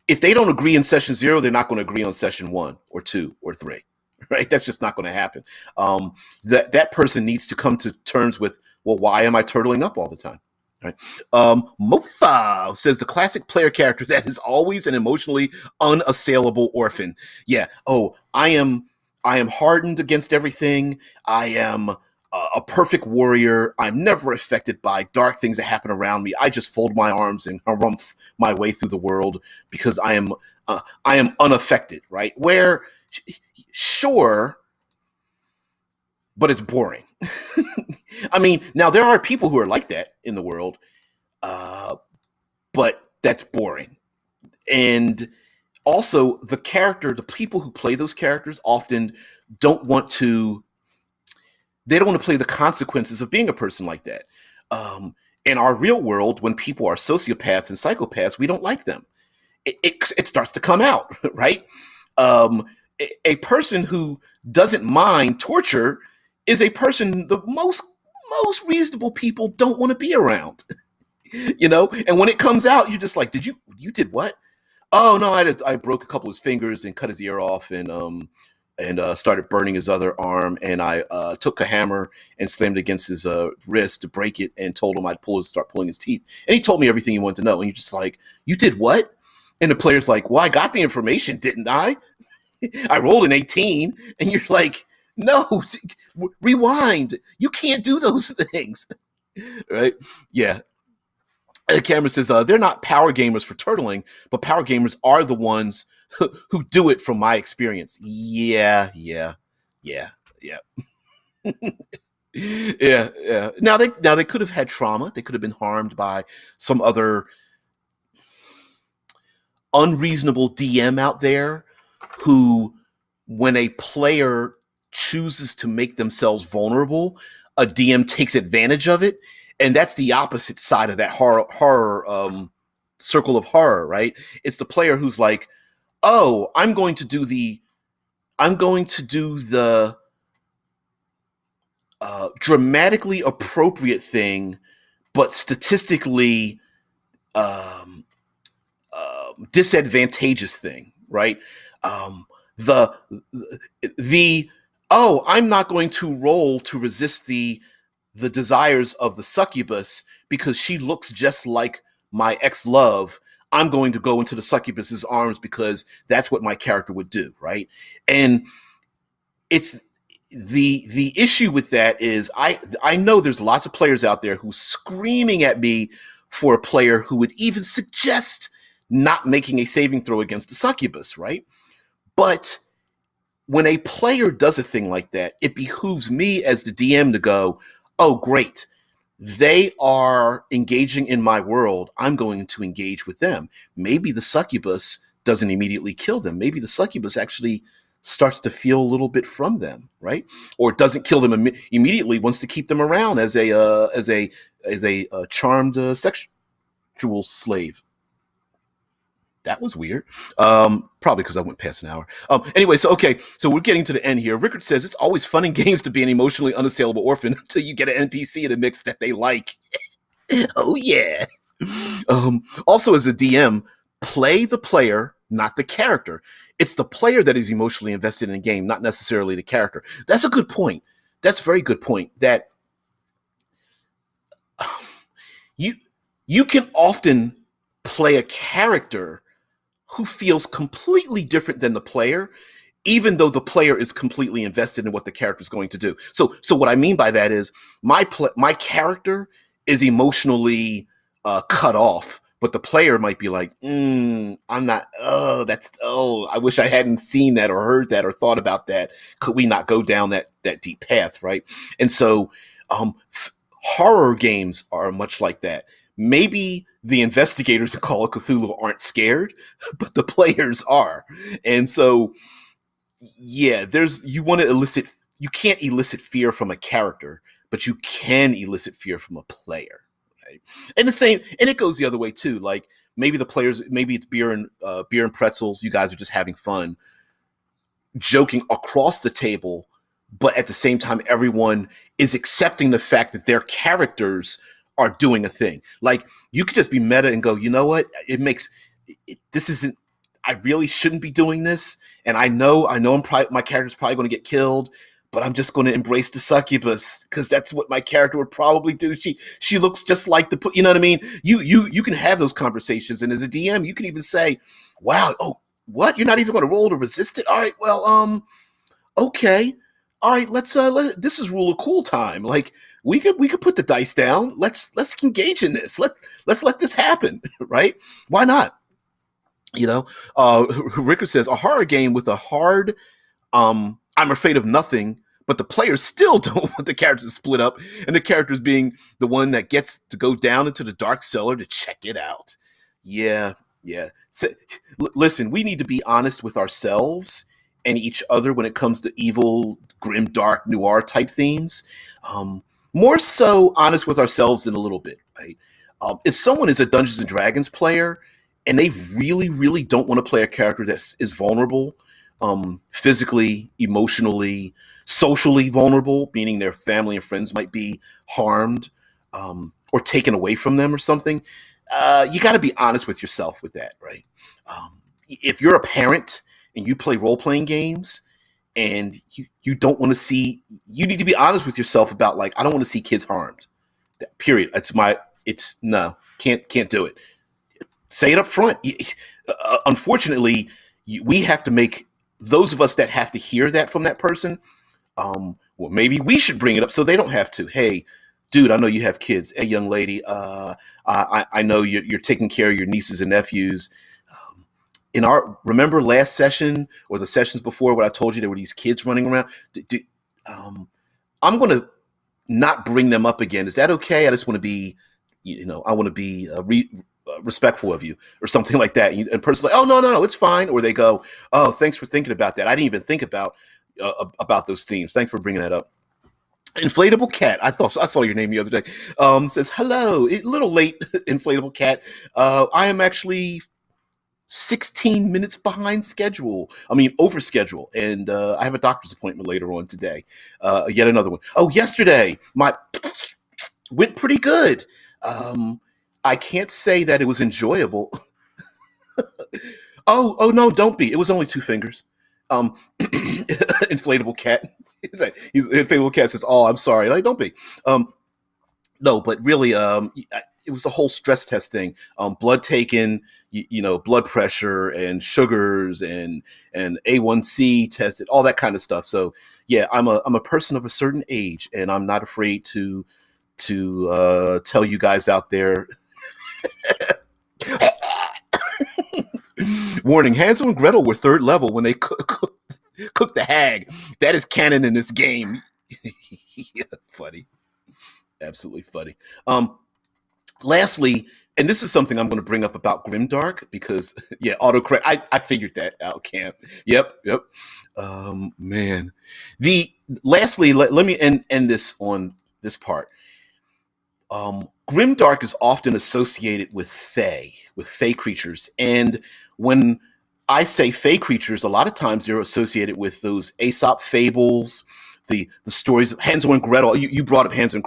if they don't agree in session 0, they're not going to agree on session 1 or 2 or 3, right? That's just not going to happen. That person needs to come to terms with, well, why am I turtling up all the time? Right? Mofa says, the classic player character that is always an emotionally unassailable orphan. Yeah. Oh, I am hardened against everything. I am a perfect warrior. I'm never affected by dark things that happen around me. I just fold my arms and harumph my way through the world because I am unaffected, right? Where sure, but it's boring. I mean, now there are people who are like that in the world, uh, but that's boring. And also, the people who play those characters often don't want to they don't want to play the consequences of being a person like that. In our real world, when people are sociopaths and psychopaths, we don't like them. It starts to come out, right? A person who doesn't mind torture is a person the most reasonable people don't want to be around, you know. And when it comes out, you're just like, you did what? Oh no, I broke a couple of his fingers and cut his ear off and started burning his other arm. And I took a hammer and slammed it against his wrist to break it, and told him I'd start pulling his teeth. And he told me everything he wanted to know. And you're just like, you did what? And the player's like, well, I got the information, didn't I? I rolled an 18, and you're like, no, rewind. You can't do those things, right? Yeah. Cameron says they're not power gamers for turtling, but power gamers are the ones who do it from my experience. Yeah, yeah, yeah, yeah, yeah, yeah. Now they could have had trauma. They could have been harmed by some other unreasonable DM out there who, when a player chooses to make themselves vulnerable, a DM takes advantage of it, and that's the opposite side of that horror circle of horror, right? It's the player who's like, "Oh, I'm going to do the dramatically appropriate thing, but statistically um, disadvantageous thing, right? Um, the the oh, I'm not going to roll to resist the desires of the succubus because she looks just like my ex love. I'm going to go into the succubus's arms because that's what my character would do, right? And it's the issue with that is I know there's lots of players out there who's screaming at me for a player who would even suggest not making a saving throw against the succubus, right? But when a player does a thing like that, it behooves me as the DM to go, oh, great. They are engaging in my world. I'm going to engage with them. Maybe the succubus doesn't immediately kill them. Maybe the succubus actually starts to feel a little bit from them, right? Or doesn't kill them immediately, wants to keep them around as a charmed sexual slave. That was weird. Probably because I went past an hour. Anyway, so okay, so we're getting to the end here. Rickard says it's always fun in games to be an emotionally unassailable orphan until you get an NPC in the mix that they like. Oh yeah. Also, as a DM, play the player, not the character. It's the player that is emotionally invested in a game, not necessarily the character. That's a good point. That's a very good point. That you you can often play a character who feels completely different than the player, even though the player is completely invested in what the character is going to do. So what I mean by that is my character is emotionally cut off, but the player might be like, I'm not. Oh, that's I wish I hadn't seen that or heard that or thought about that. Could we not go down that deep path, right? And so, horror games are much like that. Maybe the investigators in Call of Cthulhu aren't scared, but the players are. And so, yeah, you want to elicit, you can't elicit fear from a character, but you can elicit fear from a player. Right? And the same, and it goes the other way too. Like maybe the players, maybe it's beer and pretzels. You guys are just having fun, joking across the table, but at the same time, everyone is accepting the fact that their characters are doing a thing. Like you could just be meta and go, you know what? This isn't. I really shouldn't be doing this, and I know my character's probably going to get killed, but I'm just going to embrace the succubus because that's what my character would probably do. She looks just like you know what I mean? You can have those conversations, and as a DM, you can even say, "Wow, oh, what? You're not even going to roll to resist it? All right, well, okay." all right, this is rule of cool time. Like we could put the dice down. Let's engage in this. Let's let this happen, right? Why not? You know, Ricker says a horror game with a hard I'm afraid of nothing, but the players still don't want the characters to split up, and the characters being the one that gets to go down into the dark cellar to check it out. Yeah, yeah. So, listen, we need to be honest with ourselves and each other when it comes to evil, grim, dark, noir type themes. More so honest with ourselves than a little bit, right? If someone is a Dungeons and Dragons player and they really, really don't want to play a character that is vulnerable, physically, emotionally, socially vulnerable, meaning their family and friends might be harmed or taken away from them or something, you got to be honest with yourself with that, right? If you're a parent and you play role playing games and you don't want to see, you need to be honest with yourself about like, I don't want to see kids harmed. Period. It's no, can't do it. Say it up front. Unfortunately, we have to make those of us that have to hear that from that person. Well, maybe we should bring it up so they don't have to. Hey, dude, I know you have kids. Hey, young lady, I know you're taking care of your nieces and nephews. Remember last session or the sessions before when I told you there were these kids running around? I'm going to not bring them up again. Is that okay? I just want to be, I want to be respectful of you or something like that. And person's like, oh, no, it's fine. Or they go, oh, thanks for thinking about that. I didn't even think about those themes. Thanks for bringing that up. Inflatable Cat. I saw your name the other day. Says, hello, little late, Inflatable Cat. I am actually 16 minutes behind schedule. I mean, over schedule. And I have a doctor's appointment later on today. Yet another one. Oh, yesterday, my went pretty good. I can't say that it was enjoyable. Oh no, don't be. It was only 2 fingers. Inflatable Cat. Inflatable Cat says, "Oh, I'm sorry." Like, don't be. No, but really, it was the whole stress test thing. Blood taken, blood pressure and sugars and A1C tested, all that kind of stuff. So yeah, I'm a person of a certain age, and I'm not afraid to tell you guys out there. Warning: Hansel and Gretel were third level when they cooked the hag. That is canon in this game. Yeah, funny, absolutely funny. Lastly, and this is something I'm going to bring up about Grimdark because yeah, autocorrect. I figured that out, Cam. Yep. Man. Lastly, let me end this on this part. Grimdark is often associated with Fey creatures. And when I say Fey creatures, a lot of times they're associated with those Aesop fables, the stories of Hansel and Gretel. You brought up Hansel and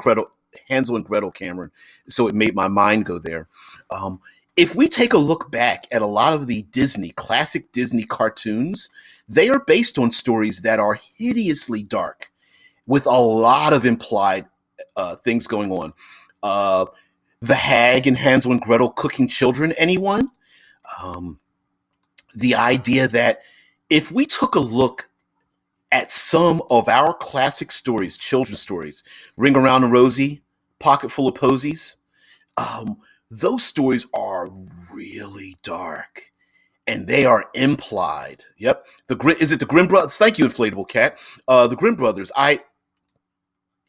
Gretel, Cameron, so it made my mind go there. If we take a look back at a lot of the classic Disney cartoons, they are based on stories that are hideously dark, with a lot of implied things going on. The hag and Hansel and Gretel cooking children, anyone? The idea that if we took a look at some of our classic stories, children's stories, Ring Around the Rosie, Pocket Full of Posies, those stories are really dark. And they are implied. Yep. Is it the Grimm Brothers? Thank you, Inflatable Cat. The Grimm Brothers.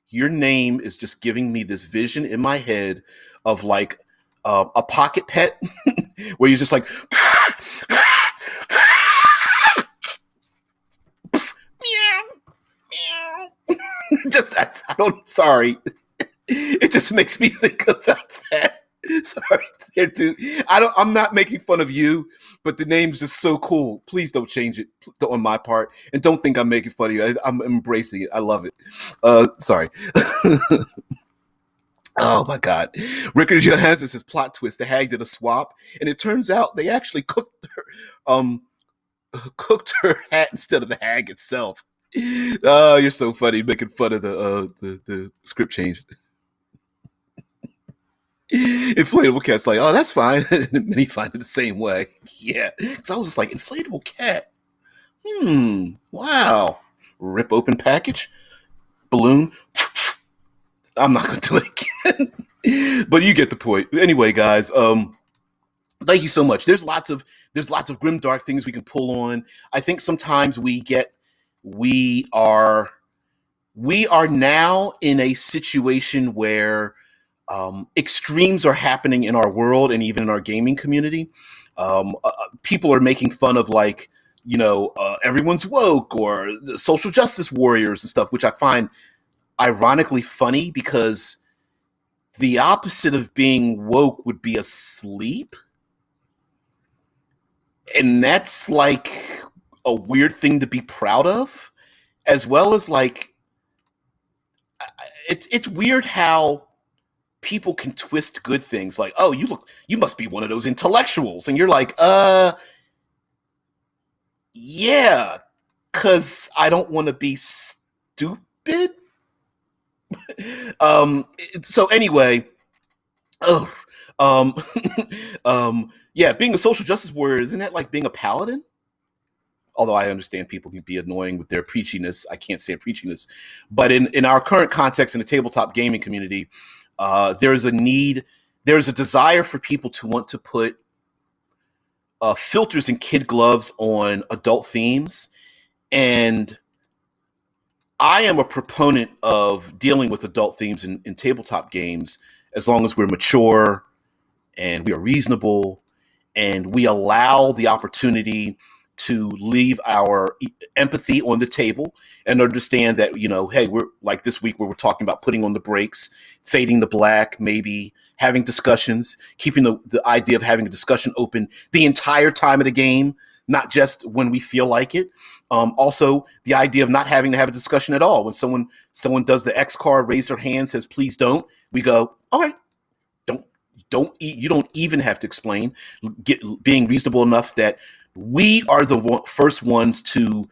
Your name is just giving me this vision in my head of like a pocket pet where you're just like just I don't sorry. It just makes me think about that. Sorry, there, dude. I'm not making fun of you, but the name's just so cool. Please don't change it on my part, and don't think I'm making fun of you. I'm embracing it. I love it. Sorry. Oh my God. Rickard Johansson says plot twist. The hag did a swap, and it turns out they actually cooked her hat instead of the hag itself. Oh, you're so funny making fun of the script change. Inflatable Cat's like, oh, that's fine. And many find it the same way. Yeah. Because I was just like, Inflatable Cat. Wow. rip open package, balloon. I'm not gonna do it again. But you get the point. Anyway, guys, thank you so much. There's lots of Grimdark things we can pull on. I think sometimes we are we are now in a situation where extremes are happening in our world and even in our gaming community. People are making fun of, like, everyone's woke, or the social justice warriors and stuff, which I find ironically funny, because the opposite of being woke would be asleep. And that's like a weird thing to be proud of, as well as, like, it's weird how people can twist good things, like, oh, you must be one of those intellectuals, and you're like, yeah, because I don't want to be stupid. So anyway, oh, um, yeah, being a social justice warrior, isn't that like being a paladin? Although I understand people can be annoying with their preachiness. I can't stand preachiness. But in our current context in the tabletop gaming community, there's a desire for people to want to put filters and kid gloves on adult themes. And I am a proponent of dealing with adult themes in tabletop games, as long as we're mature and we are reasonable and we allow the opportunity to leave our empathy on the table and understand that, hey, we're like this week where we're talking about putting on the brakes, fading the black, maybe having discussions, keeping the idea of having a discussion open the entire time of the game, not just when we feel like it. Also, the idea of not having to have a discussion at all. When someone does the X card, raise their hand, says, please don't, we go, all right, you don't even have to explain. Being reasonable enough that we are the first ones to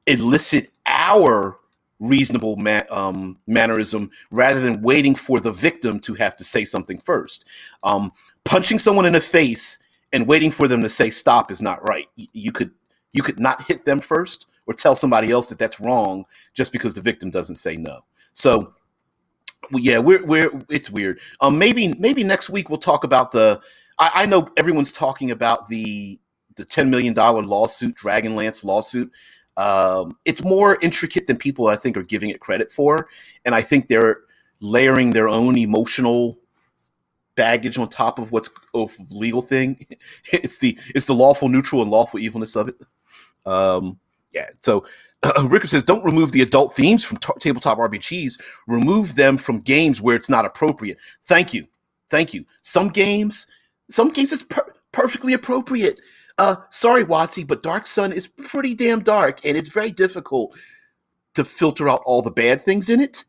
elicit our reasonable mannerism, rather than waiting for the victim to have to say something first. Punching someone in the face and waiting for them to say stop is not right. You could not hit them first, or tell somebody else that that's wrong, just because the victim doesn't say no. So yeah, it's weird. Maybe next week we'll talk about I know everyone's talking about the $10 million lawsuit, Dragonlance lawsuit. It's more intricate than people, I think, are giving it credit for, and I think they're layering their own emotional baggage on top of legal thing. It's the lawful neutral and lawful evilness of it. Yeah. So Rickard says, don't remove the adult themes from tabletop RPGs. Remove them from games where it's not appropriate. Thank you. Some games it's perfectly appropriate. Sorry, Watsy, but Dark Sun is pretty damn dark, and it's very difficult to filter out all the bad things in it.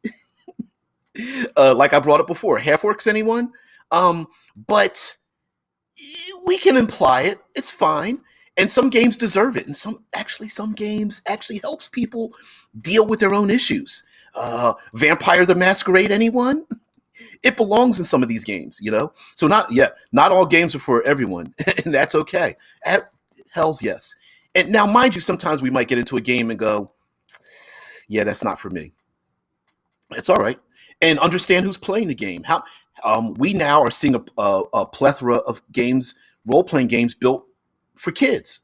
Like I brought up before, half orcs, anyone? But we can imply it. It's fine. And some games deserve it. And some games actually helps people deal with their own issues. Vampire the Masquerade, anyone? It belongs in some of these games, So not all games are for everyone, and that's okay. Hell's yes. And now, mind you, sometimes we might get into a game and go, yeah, that's not for me. It's all right. And understand who's playing the game. We now are seeing a plethora of games, role-playing games built for kids.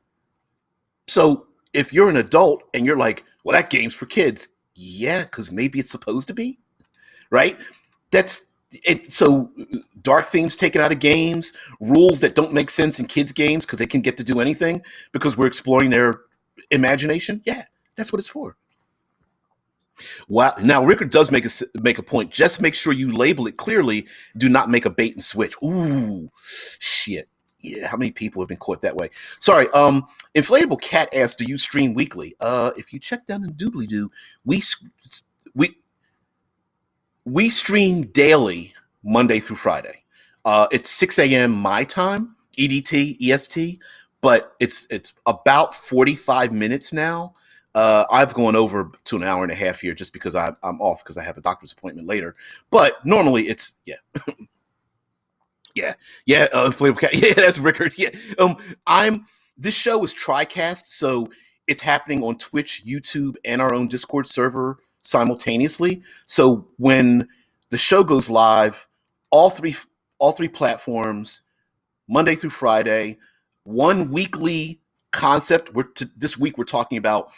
So if you're an adult and you're like, well, that game's for kids, yeah, because maybe it's supposed to be, right? That's it. So dark themes taken out of games, rules that don't make sense in kids' games because they can get to do anything because we're exploring their imagination. Yeah, that's what it's for. Wow. Now, Rickard does make a point. Just make sure you label it clearly. Do not make a bait and switch. Ooh, shit. Yeah, how many people have been caught that way? Sorry. Inflatable Cat asks, "Do you stream weekly?" If you check down in doobly doo, we stream daily, Monday through Friday. It's 6 a.m. my time, EDT, EST, but it's about 45 minutes now. I've gone over to an hour and a half here just because I'm off because I have a doctor's appointment later. But normally it's Inflatable Cat. Yeah, that's Rickard. Yeah. This show is TriCast, so it's happening on Twitch, YouTube, and our own Discord server simultaneously. So when the show goes live, all three platforms, Monday through Friday, one weekly concept. This week we're talking about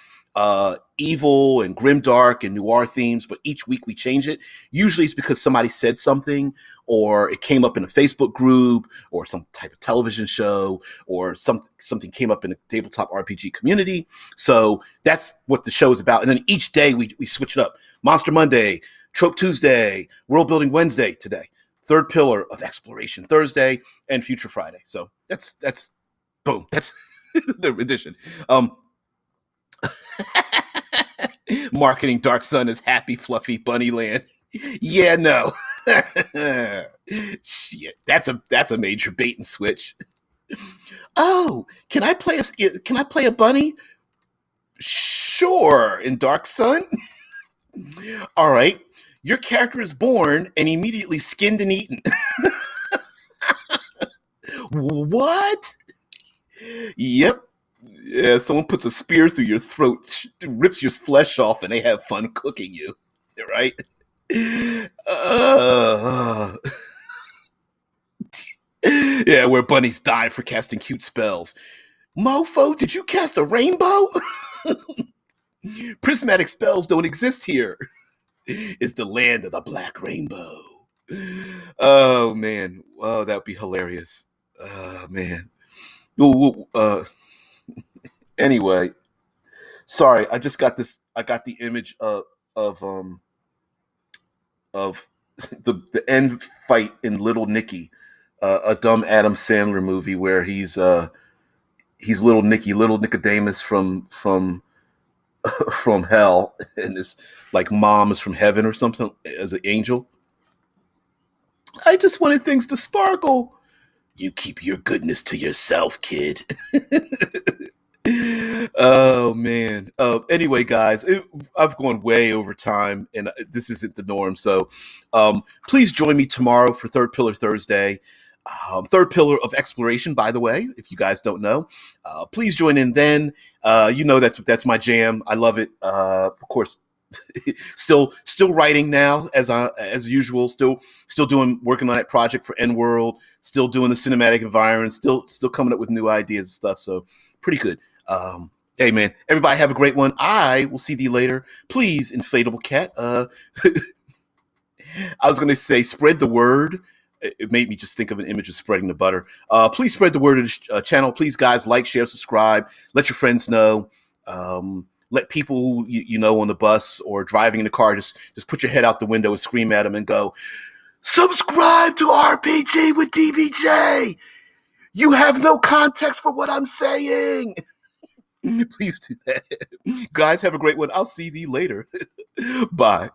evil and grimdark and noir themes, but each week we change it. Usually it's because somebody said something, or it came up in a Facebook group, or some type of television show, or something came up in a tabletop RPG community. So that's what the show is about. And then each day we switch it up. Monster Monday, Trope Tuesday, World Building Wednesday today. Third Pillar of Exploration Thursday, and Future Friday. So that's boom. That's the edition. Marketing Dark Sun as happy, fluffy bunny land. Yeah, no. Shit, that's a major bait and switch. Oh, can I play a bunny? Sure, in Dark Sun. All right. Your character is born and immediately skinned and eaten. What? Yep. Yeah, someone puts a spear through your throat, rips your flesh off, and they have fun cooking you. Right? Yeah, where bunnies die for casting cute spells. Mofo, did you cast a rainbow? Prismatic spells don't exist here. It's the land of the black rainbow. Oh, man. Oh, that would be hilarious. Oh, man. Anyway, sorry, I just got this. I got the image of the end fight in Little Nicky, a dumb Adam Sandler movie where he's Little Nicky, Little Nicodemus from from hell, and his like mom is from heaven or something as an angel. I just wanted things to sparkle. You keep your goodness to yourself, kid. Oh man. Anyway, guys, I've gone way over time, and this isn't the norm. So, please join me tomorrow for Third Pillar Thursday. Third Pillar of Exploration, by the way, if you guys don't know, please join in then. That's my jam. I love it. Of course, still writing now as usual. Still working on that project for N World. Still doing the cinematic environment. Still coming up with new ideas and stuff. So pretty good. Hey man, everybody have a great one. I will see thee later. Please, Inflatable Cat. I was going to say spread the word. It made me just think of an image of spreading the butter. Please spread the word of this channel. Please, guys, like, share, subscribe. Let your friends know. Let people you know on the bus or driving in the car just put your head out the window and scream at them and go, subscribe to RPG with DBJ. You have no context for what I'm saying. Please do that. Guys, have a great one. I'll see thee later. Bye.